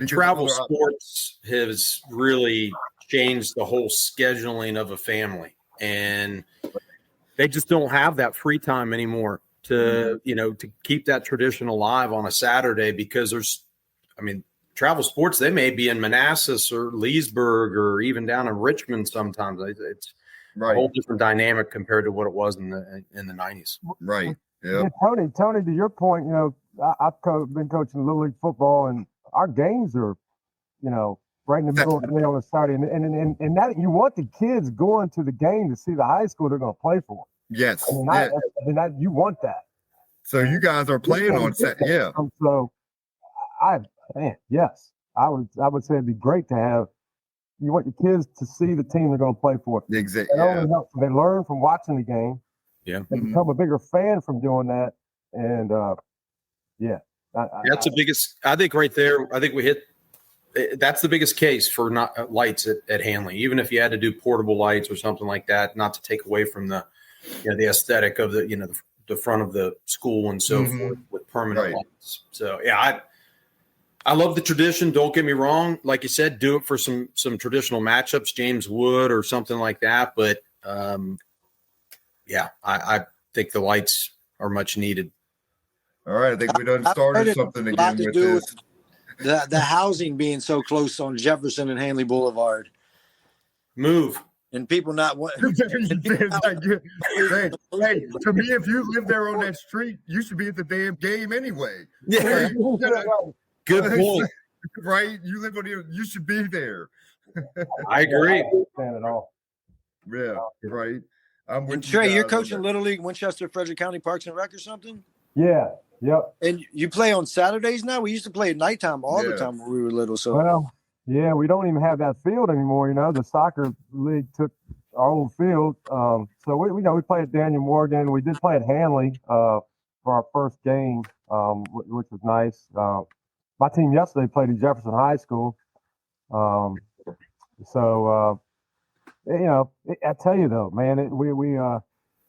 Travel sports has really changed the whole scheduling of a family, and they just don't have that free time anymore to keep that tradition alive on a Saturday because travel sports, they may be in Manassas or Leesburg or even down in Richmond sometimes. It's a whole different dynamic compared to what it was in the 90s. Right. Yeah. Tony, to your point, I've been coaching Little League football, and our games are, right in the middle of the day on a Saturday. And that you want the kids going to the game to see the high school they're going to play for. Yes. You want that. So you guys are playing on Saturday. Yeah. So yes, I would say it'd be great to have. You want your kids to see the team they're going to play for. Exactly. They learn from watching the game. Yeah. They become a bigger fan from doing that. And that's the biggest. I think right there. I think we hit. That's the biggest case for not lights at Handley. Even if you had to do portable lights or something like that, not to take away from the the aesthetic of the front of the school and so forth with permanent lights. So I love the tradition. Don't get me wrong. Like you said, do it for some traditional matchups, James Wood or something like that. But I think the lights are much needed. All right, I think we done started something again with this. The housing being so close on Jefferson and Handley Boulevard. Move. And people not wanting. Hey, to me, if you live there on that street, you should be at the damn game anyway. Yeah. Good point. Right? You live on here, you should be there. I agree. At all. Yeah, right. And Trey, you're coaching Little League Winchester, Frederick County Parks and Rec or something? Yeah. Yep. And you play on Saturdays now? We used to play at nighttime all the time when we were little. So we don't even have that field anymore. The soccer league took our old field. So we played at Daniel Morgan. We did play at Handley for our first game, which was nice. My team yesterday played at Jefferson High School. I tell you though, man, we're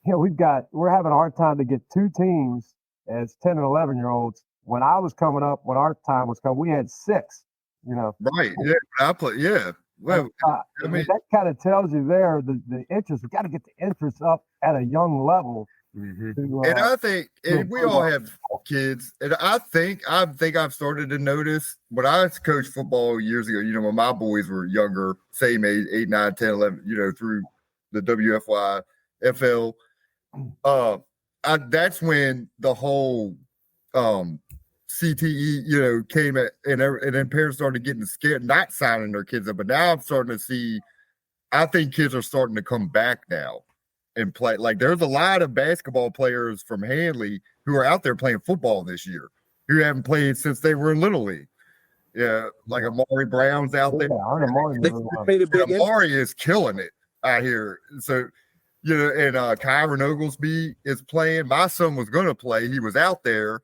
having a hard time to get two teams as 10 and 11-year-olds. When I was coming up, when our time was coming, we had 6. Right? Yeah, I play. Yeah. Well, that kind of tells you there the interest. We got to get the interest up at a young level. And I think we all have kids, and I think I've started to notice when I coached football years ago, when my boys were younger, same age, 8, 9, 10, 11, through the WFY, FL, that's when the whole CTE, came at, and then parents started getting scared, not signing their kids up. But now I'm starting to see, I think kids are starting to come back now and play. Like, there's a lot of basketball players from Handley who are out there playing football this year who haven't played since they were in Little League. Yeah, like Amari Brown's out there. Amari is killing it out here. So, and Kyron Oglesby is playing. My son was going to play. He was out there,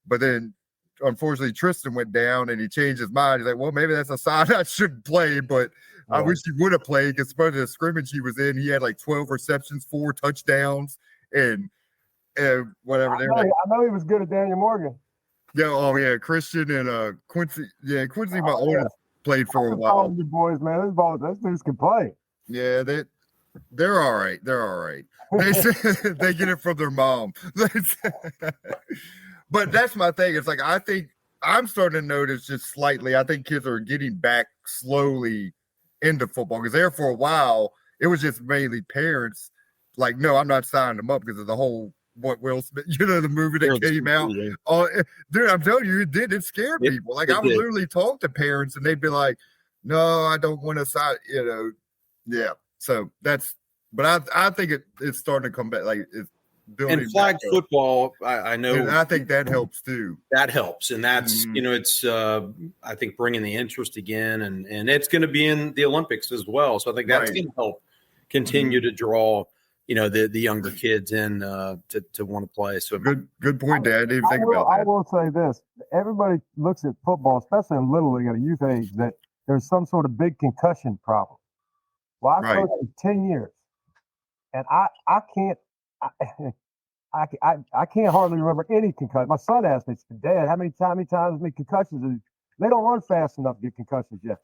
but then unfortunately Tristan went down and he changed his mind. He's like, well, maybe that's a sign I shouldn't play, but I wish he would have played because part of the scrimmage he was in, he had like 12 receptions, 4 touchdowns, and whatever. I know he was good at Daniel Morgan. Yeah, Christian and Quincy. Yeah, Quincy, my oldest, played for a while. The boys, man, those dudes can play. Yeah, they're all right. They're all right. They get it from their mom. But that's my thing. It's like, I think I'm starting to notice just slightly. I think kids are getting back slowly into football because there for a while it was just mainly parents like, no, I'm not signing them up because of the whole what Will Smith, the movie that came out. Oh, dude, I'm telling you, it did. It scared people. Like I would literally talk to parents and they'd be like, "No, I don't want to sign." Yeah. So that's. But I think it's starting to come back. Like it's building. And flag football, I know. And I think that helps too. That helps, and that's it's I think bringing the interest again, and it's going to be in the Olympics as well. So I think that's going to help continue to draw the younger kids in to want to play. So good point, Dad. I didn't even think about that. I will say this: everybody looks at football, especially in little league at a youth age, that there's some sort of big concussion problem. Well, I coached for 10 years, and I can't. I can't hardly remember any concussion. My son asked me, "Dad, how many times, how many concussions?" They don't run fast enough to get concussions yet.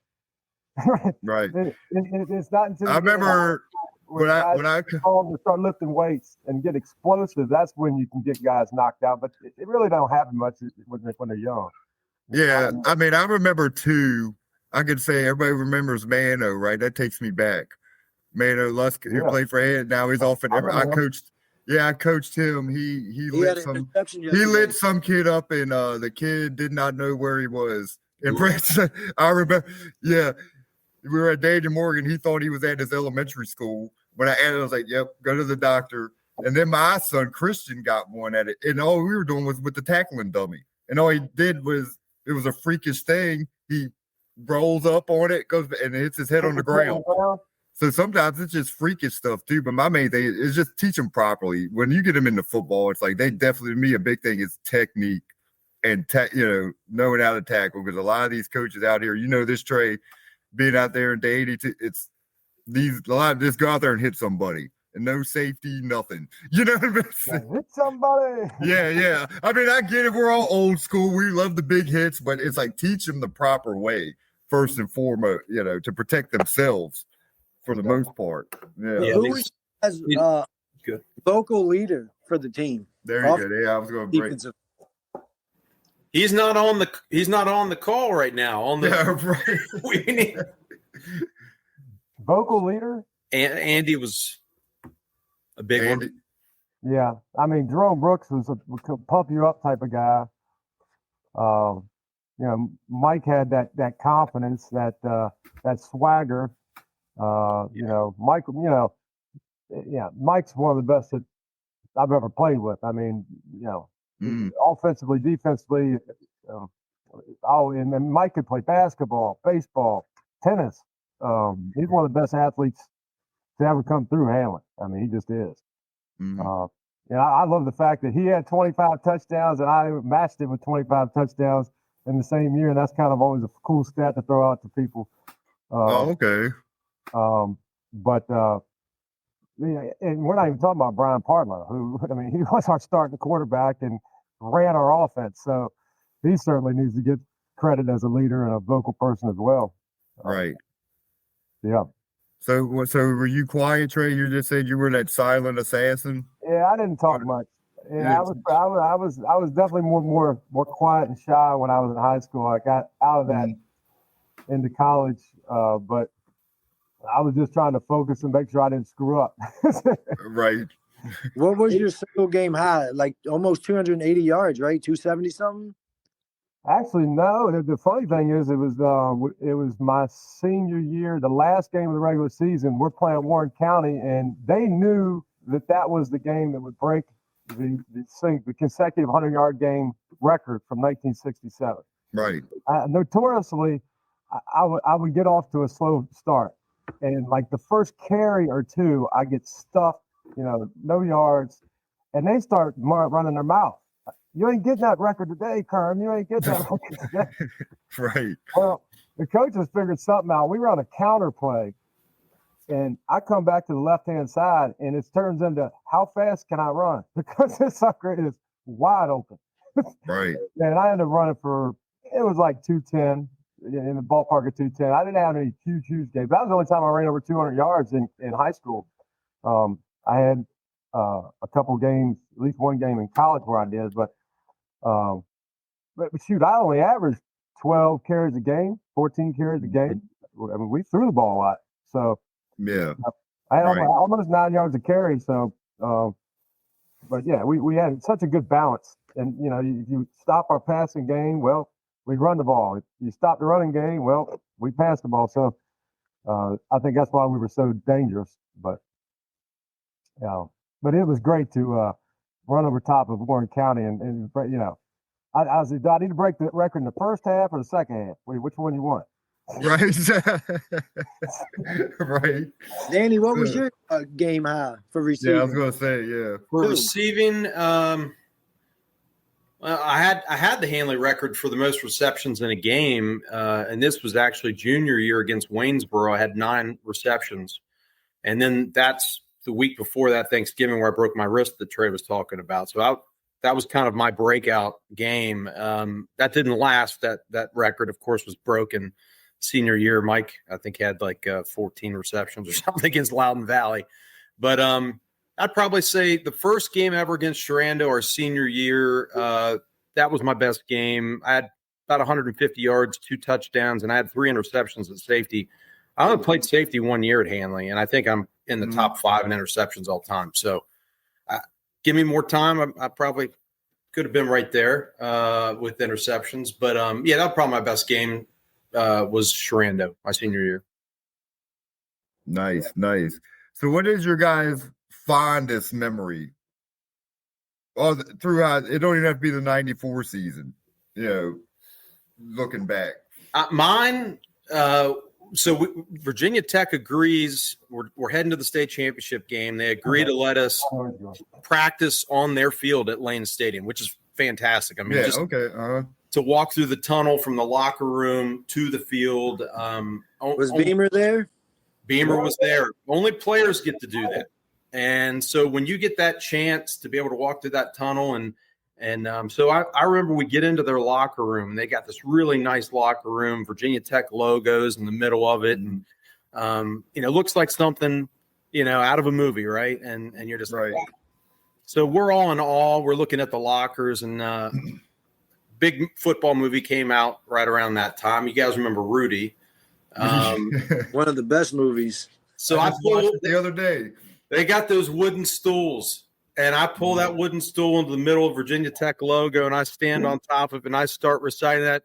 Right. It's not until I remember when I start lifting weights and get explosive. That's when you can get guys knocked out. But it really don't happen much when they're young. Yeah, I mean, I remember too. I could say everybody remembers Mano, right? That takes me back. Mano Lusk, who played for Ed. Now he's off at. I coached. Yeah, I coached him. He lit some kid up, and the kid did not know where he was. And I remember, we were at Daniel Morgan. He thought he was at his elementary school. When I added, I was like, "Yep, go to the doctor." And then my son Christian got one at it, and all we were doing was with the tackling dummy. And all he did was it was a freakish thing. He rolls up on it, goes and hits his head on the ground. So sometimes it's just freakish stuff too. But my main thing is just teach them properly. When you get them into football, it's like they definitely, to me, a big thing is technique and knowing how to tackle. Because a lot of these coaches out here, this Trey, being out there in day 82, it's a lot of just go out there and hit somebody and no safety, nothing. You know what I mean? Hit somebody. Yeah. I mean, I get it. We're all old school. We love the big hits, but it's like teach them the proper way first and foremost. To protect themselves. For the most part, Who was as vocal leader for the team? There you go. Yeah, I was going to break. He's not on the call right now. On the we need vocal leader. Andy was a big one. Yeah, I mean Jerome Brooks was a pump you up type of guy. Mike had that confidence, that swagger. Michael, Mike's one of the best that I've ever played with. I mean, offensively, defensively, and Mike could play basketball, baseball, tennis. He's one of the best athletes to ever come through Handley. I mean, he just is. I love the fact that he had 25 touchdowns and I matched him with 25 touchdowns in the same year. And that's kind of always a cool stat to throw out to people. Okay. And we're not even talking about Brian Partlow, who, I mean, he was our starting quarterback and ran our offense. So he certainly needs to get credit as a leader and a vocal person as well. Right. Yeah. So were you quiet, Trey? You just said you were that silent assassin. Yeah, I didn't talk much. Yeah, I was definitely more quiet and shy when I was in high school. I got out of that into college, but I was just trying to focus and make sure I didn't screw up. Right. What was your single game high? Like almost 280 yards, right? 270 something? Actually, no. The funny thing is, it was my senior year, the last game of the regular season. We're playing Warren County, and they knew that was the game that would break the consecutive 100-yard game record from 1967. Right. Notoriously, I would get off to a slow start. And like the first carry or two, I get stuffed, no yards, and they start running their mouth. You ain't getting that record today, Kern. You ain't getting that record today. Right. Well, the coaches figured something out. We run a counter play, and I come back to the left-hand side, and it turns into how fast can I run? Because this sucker is wide open. Right. And I ended up running it was like 210. In the ballpark of 210. I didn't have any huge games. That was the only time I ran over 200 yards in high school. I had a couple games, at least one game in college where I did, but But shoot, I only averaged 12 carries a game, 14 carries a game. I mean, we threw the ball a lot. So yeah, I had right. almost 9 yards a carry. So, but yeah, we had such a good balance. And, you know, if you stop our passing game, well, we run the ball. If you stop the running game, well, we pass the ball. So I think that's why we were so dangerous. But, you know, but it was great to run over top of Warren County. And you know, I was, do I need to break the record in the first half or the second half? Which one you want? Right. Right. Danny, what was your game high for receiving? Yeah, I was going to say, yeah. For receiving, I had the Handley record for the most receptions in a game, and this was actually junior year against Waynesboro. I had 9 receptions, and then that's the week before that Thanksgiving where I broke my wrist that Trey was talking about. So that was kind of my breakout game. That didn't last. That record, of course, was broken senior year. Mike, I think, had like 14 receptions or something against Loudoun Valley. But I'd probably say the first game ever against Sharando our senior year, that was my best game. I had about 150 yards, 2 touchdowns, and I had 3 interceptions at safety. I only played safety 1 year at Handley, and I think I'm in the top 5 in interceptions all time. So give me more time. I probably could have been right there with interceptions. But, yeah, that was probably my best game was Sharando my senior year. Nice. So what is your guys' fondest memory throughout? It don't even have to be the 94 season, you know, looking back. Mine, Virginia Tech agrees. We're heading to the state championship game. They agree to let us practice on their field at Lane Stadium, which is fantastic. I mean, to walk through the tunnel from the locker room to the field. Was Beamer there? Beamer was there. Only players get to do that. And so when you get that chance to be able to walk through that tunnel so I remember we get into their locker room. They got this really nice locker room, Virginia Tech logos in the middle of it. And, you know, looks like something, you know, out of a movie, right? And you're just right. Like, wow. So we're all in awe. We're looking at the lockers, and big football movie came out right around that time. You guys remember Rudy. One of the best movies. So I pulled it the other day. They got those wooden stools, and I pull that wooden stool into the middle of Virginia Tech logo, and I stand on top of it, and I start reciting that.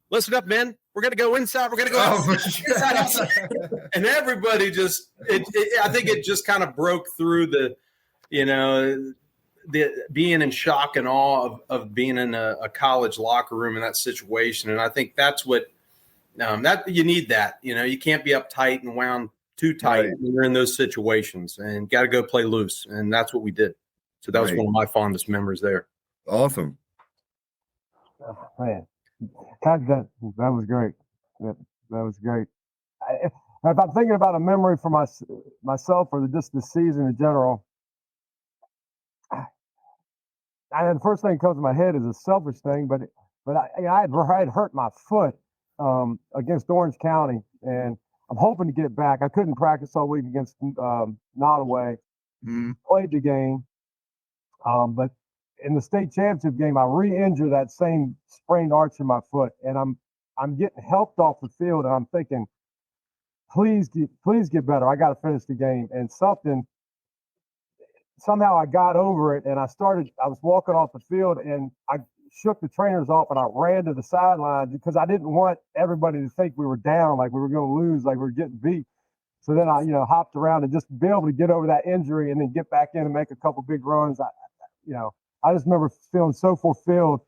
Listen up, men. We're going to go inside. We're going to go outside. And everybody just I think it just kind of broke through the, you know, the being in shock and awe of being in a college locker room in that situation. And I think that's what that you need that. You know, you can't be uptight and wound too tight when you're in those situations, and got to go play loose. And that's what we did. So that was one of my fondest memories there. Awesome. Oh, man, that was great. That was great. If I'm thinking about a memory for myself or just the season in general, the first thing that comes to my head is a selfish thing, but I had hurt my foot against Orange County, and I'm hoping to get back. I couldn't practice all week against Nottoway. Played the game, but in the state championship game, I re-injured that same sprained arch in my foot, and I'm getting helped off the field, and I'm thinking, please get better. I got to finish the game, and somehow I got over it, and I was walking off the field, and I shook the trainers off, and I ran to the sideline because I didn't want everybody to think we were down, like we were going to lose, like we were getting beat. So then I, hopped around and just be able to get over that injury and then get back in and make a couple big runs. I just remember feeling so fulfilled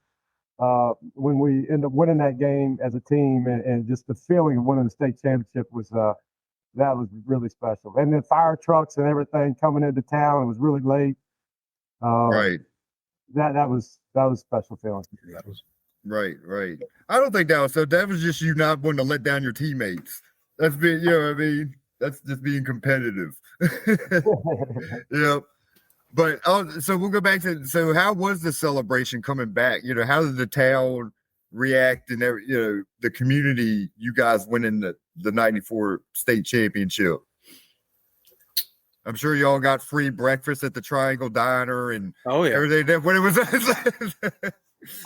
when we ended up winning that game as a team, and just the feeling of winning the state championship was that was really special. And then fire trucks and everything coming into town. It was really late. Right. That was a special feeling. That was right. I don't think that was so. That was just you not wanting to let down your teammates. That's being, that's just being competitive. Yeah. But so we'll go back to, so how was the celebration coming back? How did the town react and the community, you guys winning the 94 state championship? I'm sure y'all got free breakfast at the Triangle Diner and everything. When it was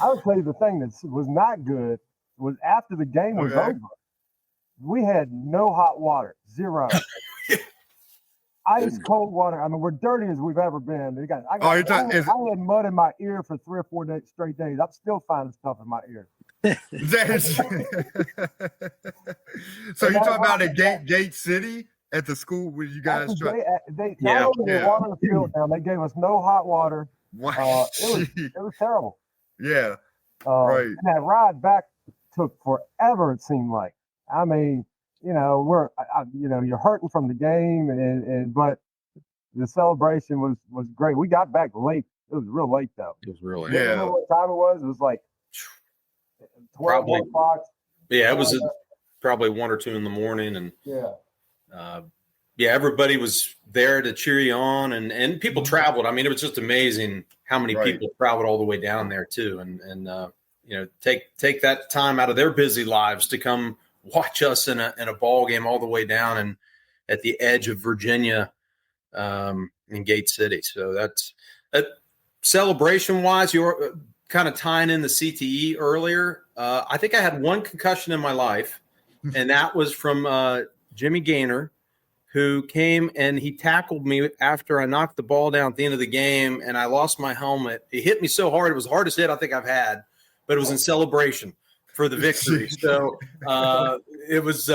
I would tell you the thing that was not good was after the game was over, we had no hot water, zero. Ice cold water. I mean, we're dirty as we've ever been. I had mud in my ear for 3 or 4 straight days. I'm still finding stuff in my ear. So you're talking about at Gate City at the school where you guys they not only the water the field down, they gave us no hot water. It was terrible. Yeah. Right. And that ride back took forever, it seemed like. I mean, you're hurting from the game, but the celebration was great. We got back late. It was real late, though. It was really yeah. Remember what time it was? It was like 12 o'clock. Yeah, it was probably 1 or 2 in the morning, and everybody was there to cheer you on, and people traveled. I mean, it was just amazing how many people traveled all the way down there too, and take that time out of their busy lives to come watch us in a ball game all the way down and at the edge of Virginia, in Gate City. So that's celebration wise. You're kind of tying in the CTE earlier. I think I had one concussion in my life, and that was from Jimmy Gaynor, who came and he tackled me after I knocked the ball down at the end of the game, and I lost my helmet. He hit me so hard. It was the hardest hit I think I've had, but it was in celebration for the victory. So it was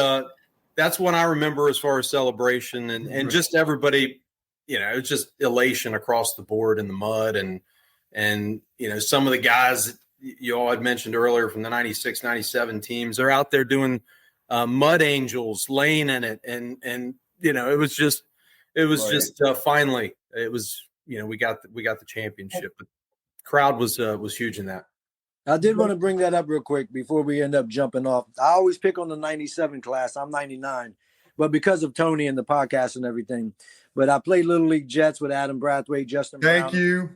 that's what I remember as far as celebration and just everybody, it was just elation across the board in the mud. And some of the guys you all had mentioned earlier from the 96, 97 teams, they're out there doing mud angels, laying in it. And it was just finally it was, we got the championship. But crowd was huge in that. I did want to bring that up real quick before we end up jumping off. I always pick on the 97 class. I'm 99, but because of Tony and the podcast and everything. But I played Little League Jets with Adam Brathwaite, Justin Brown. Thank you.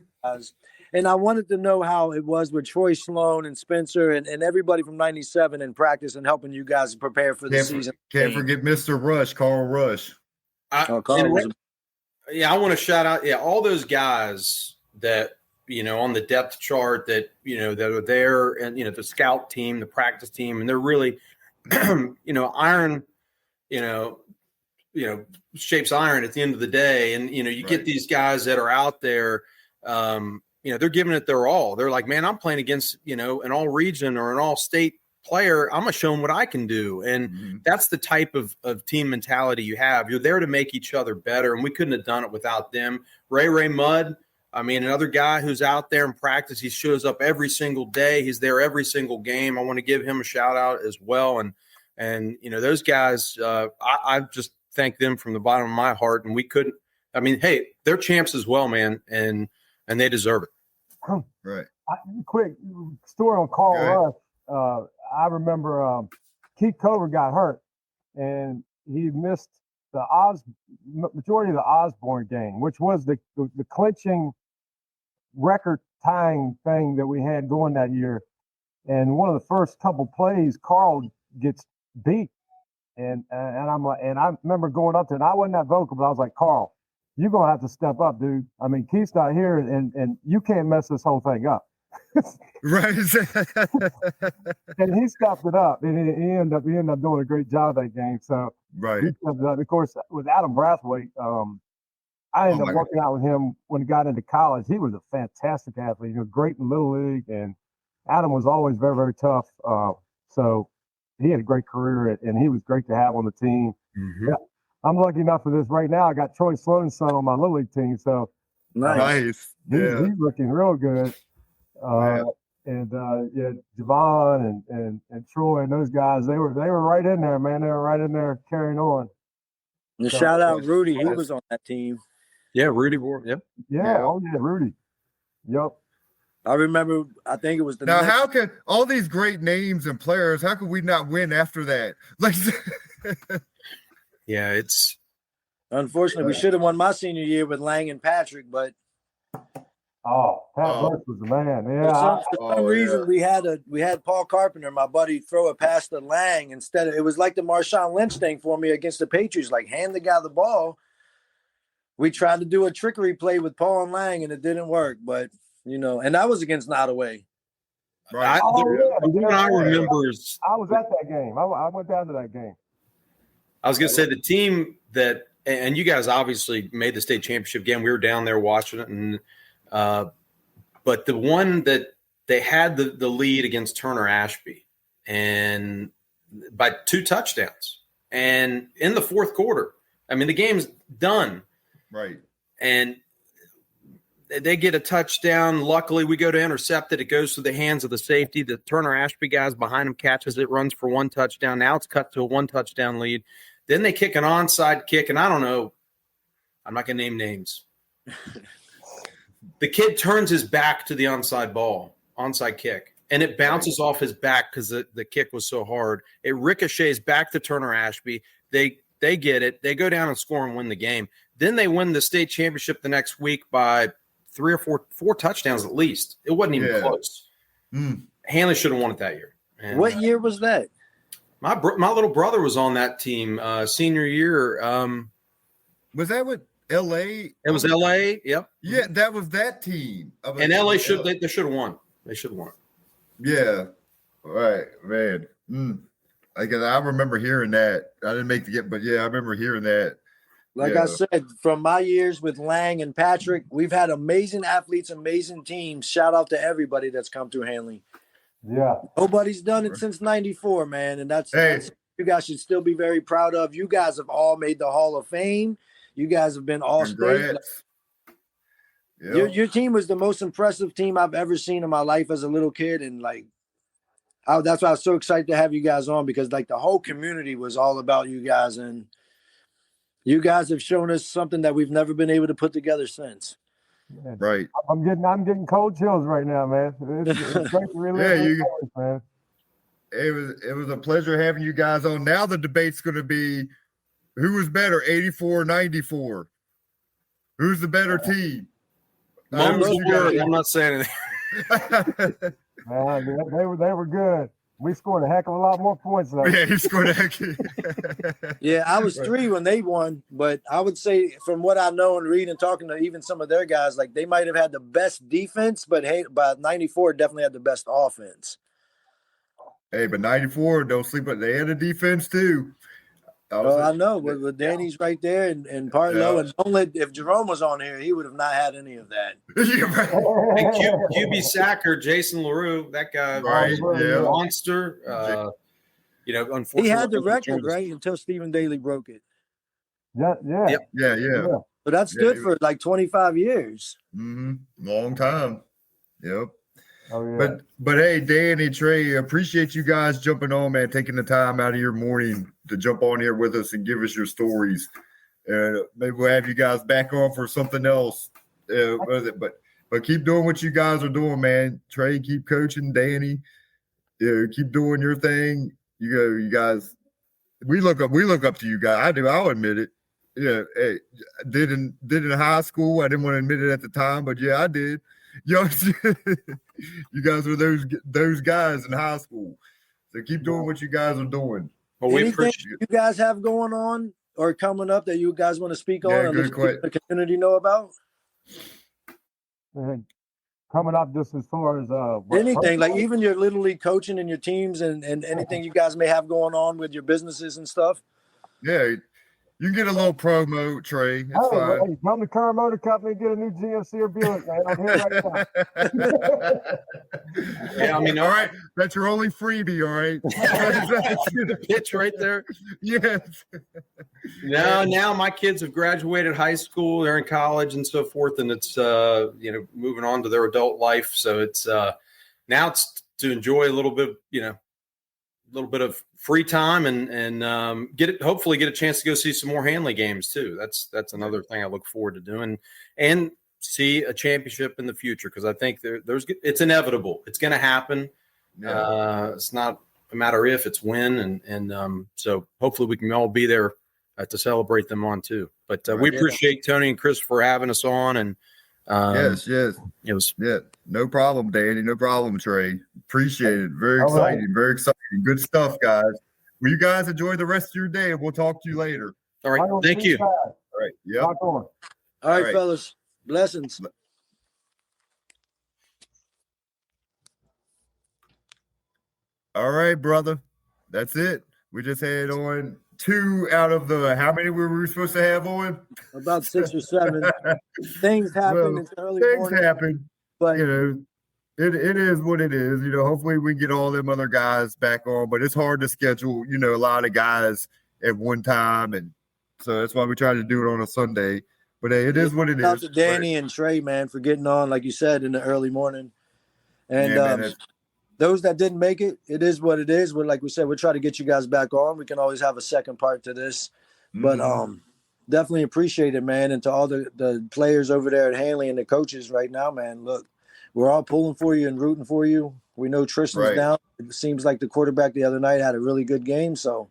And I wanted to know how it was with Troy Sloan and Spencer and everybody from 97 in practice and helping you guys prepare for the season. Can't forget Mr. Rush, Carl Rush. I want to shout out, all those guys that, on the depth chart that are there, and the scout team, the practice team, and they're really, iron, shapes iron at the end of the day. And you get these guys that are out there, they're giving it their all. They're like, man, I'm playing against an all region or an all state player. I'm gonna show them what I can do, and that's the type of team mentality you have. You're there to make each other better, and we couldn't have done it without them. Ray Mudd. I mean, another guy who's out there in practice. He shows up every single day. He's there every single game. I want to give him a shout out as well. And those guys, I just thank them from the bottom of my heart. And we couldn't. I mean, hey, they're champs as well, man, and they deserve it. Right. Quick story on Carl Rush. I remember Keith Cover got hurt, and he missed the majority of the Osborne game, which was the clinching record tying thing that we had going that year. And one of the first couple plays, Carl gets beat, and I'm like, and I remember going up to, and I wasn't that vocal, but I was like, Carl, you're gonna have to step up, dude. I mean, Keith's not here, and you can't mess this whole thing up. Right. And he stepped it up, and he ended up doing a great job that game. So right. He stepped it up. Of course, with Adam Brathwaite, I ended up working out with him when he got into college. He was a fantastic athlete. He was great in Little League, and Adam was always very, very tough. So he had a great career, and he was great to have on the team. Mm-hmm. Yeah, I'm lucky enough for this right now. I got Troy Sloan's son on my Little League team, so nice. He's looking real good. And Javon and Troy and those guys, they were right in there, man. They were right in there carrying on. And shout out Rudy, he was on that team. Yeah, Rudy Ward. Yep. Yeah. Oh yeah, Rudy. Yep. I remember. I think it was the. Now, how can all these great names and players? How could we not win after that? Like, yeah, it's. Unfortunately, we should have won my senior year with Lang and Patrick, but. Oh, Pat Burke was the man. Yeah. For some reason, we had Paul Carpenter, my buddy, throw it past the Lang instead of. It was like the Marshawn Lynch thing for me against the Patriots. Like, hand the guy the ball. We tried to do a trickery play with Paul and Lang, and it didn't work. But and that was against Nottoway. Right. The one I remember is I was at that game. I went down to that game. I was going to say the team that, and you guys obviously made the state championship game. We were down there watching it, and but the one that they had the lead against Turner Ashby, and by 2 touchdowns, and in the fourth quarter, I mean the game's done, right, and they get a touchdown. Luckily, we go to intercept it. It goes through the hands of the safety. The Turner Ashby guys behind him catches it, runs for 1 touchdown. Now it's cut to a 1 touchdown lead. Then they kick an onside kick, and I don't know. I'm not going to name names. The kid turns his back to the onside kick, and it bounces off his back because the kick was so hard. It ricochets back to Turner Ashby. They get it. They go down and score and win the game. Then they win the state championship the next week by 3 or 4 touchdowns at least. It wasn't even close. Handley should have won it that year. And, what year was that? My little brother was on that team senior year. Was that what L.A.? It was L.A. Yep. Yeah, that was that team. And L.A. should have won. They should have won. Yeah. Right, man. I remember hearing that. I didn't make the game, but yeah, I remember hearing that. Like I said, from my years with Lang and Patrick, we've had amazing athletes, amazing teams. Shout out to everybody that's come through Handley. Yeah. Nobody's done it since '94, man. And that's you guys should still be very proud of. You guys have all made the Hall of Fame. You guys have been all state. Your team was the most impressive team I've ever seen in my life as a little kid. And that's why I was so excited to have you guys on, because the whole community was all about you guys. And you guys have shown us something that we've never been able to put together since. Yeah. Right. I'm getting cold chills right now, man. It's great to relive man. It was a pleasure having you guys on. Now the debate's going to be who was better, 84 or 94? Who's the better team? I'm not saying anything. They were good. We scored a heck of a lot more points though. Yeah, he scored a heck. Yeah, I was 3 when they won, but I would say from what I know and read and talking to even some of their guys, they might have had the best defense, but hey, by 94 definitely had the best offense. Hey, but 94, don't sleep on. They had a defense too. I know, but Danny's right there and Partlow, and don't let, if Jerome was on here, he would have not had any of that. And QB Sacker, Jason LaRue, that guy, monster. Unfortunately, he had the record right until Stephen Daly broke it. Yeah. But that stood for 25 years. Long time. Yep. Oh, yeah. But hey, Danny, Trey, appreciate you guys jumping on, man, taking the time out of your morning to jump on here with us and give us your stories. Maybe we'll have you guys back on for something else. But keep doing what you guys are doing, man. Trey, keep coaching. Danny, keep doing your thing. You guys. We look up to you guys. I do. I'll admit it. Yeah. Hey, did in high school. I didn't want to admit it at the time, but yeah, I did. You guys are those guys in high school. So keep doing what you guys are doing. Well, we appreciate you guys have going on or coming up that you guys want to speak on and the community know about? Coming up just as far as anything, even your little league coaching and your teams and anything you guys may have going on with your businesses and stuff. Yeah. You can get a little promo, Trey. It's fine. Hey, come to Kern Motor Company and get a new GMC or Buick, man. I'm here right now. Yeah, I mean, all right. That's your only freebie, all right? The pitch right there. Yes. Now my kids have graduated high school. They're in college and so forth, and it's moving on to their adult life. So it's now it's to enjoy a little bit, of free time and hopefully get a chance to go see some more Handley games too. That's another thing I look forward to doing, and see a championship in the future, because I think it's inevitable. It's going to happen. Yeah. It's not a matter if, it's when, and so hopefully we can all be there to celebrate them on too. But we appreciate Tony and Chris for having us on, and yes. It was no problem, Danny. No problem, Trey. Appreciate it. Very exciting. Very exciting. Good stuff, guys. Well, you guys enjoy the rest of your day, and we'll talk to you later. All right. Thank you. All right. Yeah. All right, fellas. Blessings. All right, brother. That's it. We just had on 2 out of the how many were we supposed to have on? About 6 or 7. Things happen. Well, It's early things morning, happen. but You know, it is what it is. You know, hopefully we get all them other guys back on, but it's hard to schedule, you know, a lot of guys at one time. And so that's why we try to do it on a Sunday. But hey, it is what it shout out is. to Danny and Trey, man, for getting on, like you said, in the early morning. And Yeah, man, those that didn't make it, it is what it is. But like we said, we'll try to get you guys back on. We can always have a second part to this. But definitely appreciate it, man. And to all the players over there at Handley and the coaches right now, man, look, we're all pulling for you and rooting for you. We know Tristan's down. It seems like the quarterback the other night had a really good game. So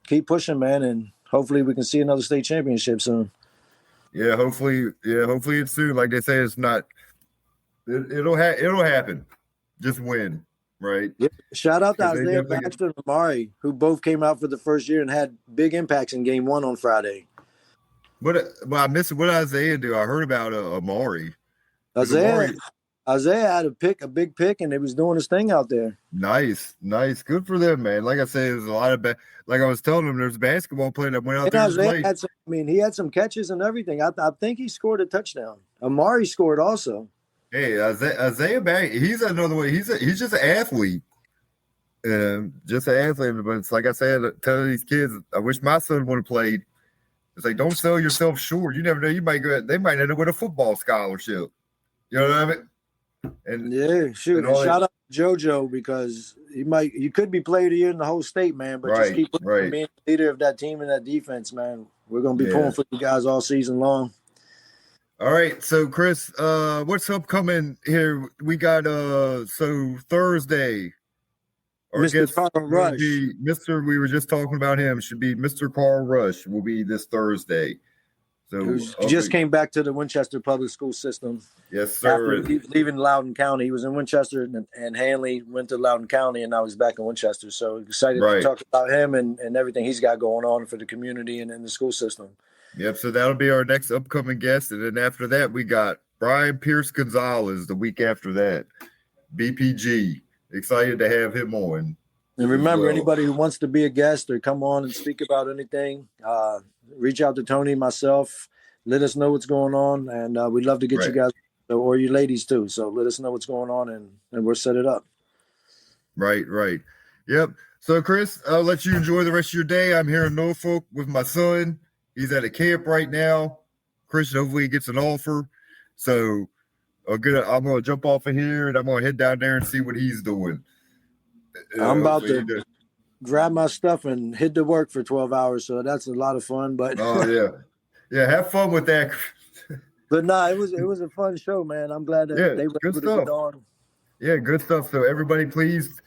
keep pushing, man, and hopefully we can see another state championship soon. Yeah, hopefully it's soon. Like they say, it's not. It'll happen. Just win, right? Yeah. Shout out to Isaiah definitely Baxter and Amari, who both came out for the first year and had big impacts in game 1 on Friday. But I missed what did Isaiah do? I heard about Amari. Isaiah had a big pick, and he was doing his thing out there. Nice. Good for them, man. Like I said, there's a lot of like I was telling them, there's a basketball player that went out there and played. He had some catches and everything. I think he scored a touchdown. Amari scored also. Hey, Isaiah he's another way. He's just an athlete. Just an athlete. But it's like I said, telling these kids, I wish my son would have played. It's like, don't sell yourself short. You never know. They might end up with a football scholarship. You know what I mean? And yeah, shoot. And shout out to JoJo, because you could be player of the year in the whole state, man. But just keep being the leader of that team and that defense, man. We're gonna be pulling for you guys all season long. All right, so Chris, what's upcoming here? We got so Thursday. Mr. Carl Rush. We were just talking about him. Should be Mr. Carl Rush will be this Thursday. So he just came back to the Winchester public school system. Yes, sir. After leaving Loudoun County. He was in Winchester and Handley, went to Loudoun County, and now he's back in Winchester. So excited to talk about him and everything he's got going on for the community and in the school system. Yep, so that'll be our next upcoming guest. And then after that, we got Brian Pierce Gonzalez the week after that. BPG. Excited to have him on. And remember, anybody who wants to be a guest or come on and speak about anything, reach out to Tony, myself. Let us know what's going on, and we'd love to get you guys, or you ladies too. So let us know what's going on, and we'll set it up. Right. Yep. So, Chris, I'll let you enjoy the rest of your day. I'm here in Norfolk with my son. He's at a camp right now. Christian, hopefully he gets an offer. So I'm going to jump off of here, and I'm going to head down there and see what he's doing. I'm about to grab my stuff and hit to work for 12 hours. So that's a lot of fun. But yeah, have fun with that. But it was a fun show, man. I'm glad that they were able to get on. Yeah, good stuff. So everybody, please,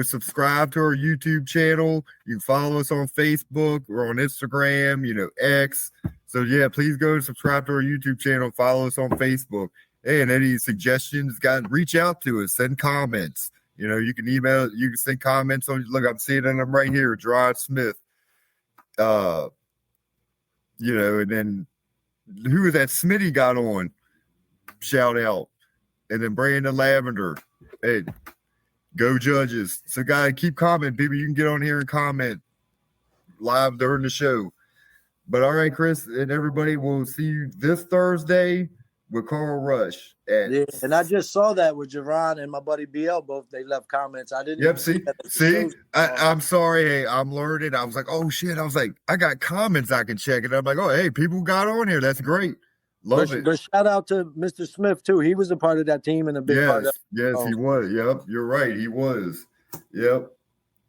subscribe to our YouTube channel. You can follow us on Facebook. We're on Instagram, X. So yeah, please go and subscribe to our YouTube channel. Follow us on Facebook. Hey, and any suggestions, reach out to us. Send comments. You can email. You can send comments on. Look, I'm seeing them right here. Gerard Smith. And then who that Smitty got on? Shout out. And then Brandon Lavender. Hey, go Judges. So, guys, keep commenting. People, you can get on here and comment live during the show. But all right, Chris and everybody, we'll see you this Thursday with Carl Rush. And I just saw that with Jerron and my buddy BL. Both they left comments. I didn't. Yep. See. I'm sorry. Hey, I'm learning. I was like, oh shit. I was like, I got comments I can check, and I'm like, oh hey, people got on here. That's great. Love it. But shout out to Mr. Smith too. He was a part of that team and a big part of that. Yes, he was. Yep, you're right. He was. Yep.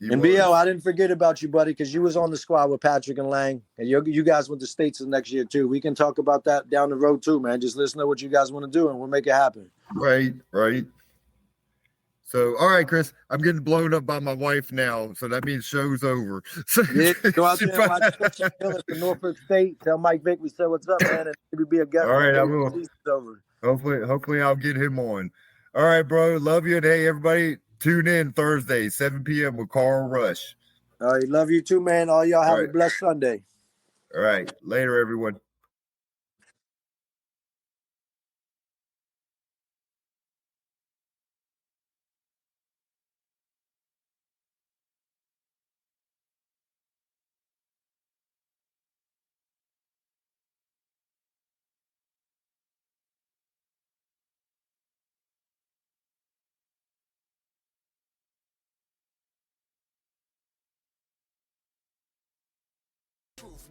BL, I didn't forget about you, buddy, because you was on the squad with Patrick and Lang, and you guys went to States the next year too. We can talk about that down the road too, man. Just let us know what you guys want to do, and we'll make it happen. Right. So, all right, Chris, I'm getting blown up by my wife now, so that means show's over. Yeah, go out there and watch the Norfolk State. Tell Mike Vick we said what's up, man, and maybe be a guest. All right, I will. Over. Hopefully, I'll get him on. All right, bro. Love you, and hey, everybody. Tune in Thursday, 7 p.m. with Carl Rush. All right. Love you too, man. All y'all have a blessed Sunday. All right. Later, everyone.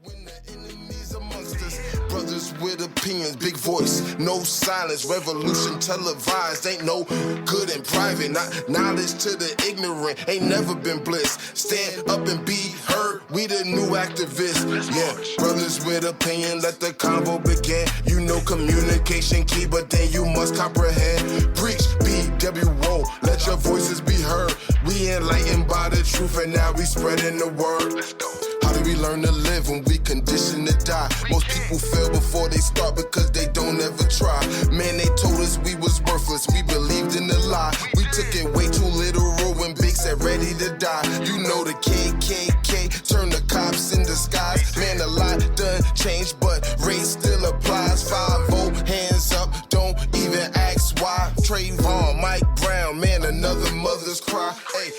when the enemy's amongst us. Brothers with opinions, big voice, no silence. Revolution televised, ain't no good in private. Not knowledge to the ignorant, ain't never been bliss. Stand up and be heard, we the new activists. Yeah, brothers with opinion, let the convo begin. You know communication key, but then you must comprehend. Preach, B.W.O, let your voices be heard. We enlightened by the truth and now we spreading the word. Let's go. How do we learn to live when we conditioned to die? Most people fail before they start because they don't ever try. Man, they told us we was worthless, we believed in the lie. We took it way too literal when Big said ready to die. You know the KKK turned the cops in disguise. Man, a lot done changed, but race still applies. 5-0, hands up, don't even ask why. Trayvon, Mike Brown, man, another mother's cry. Hey,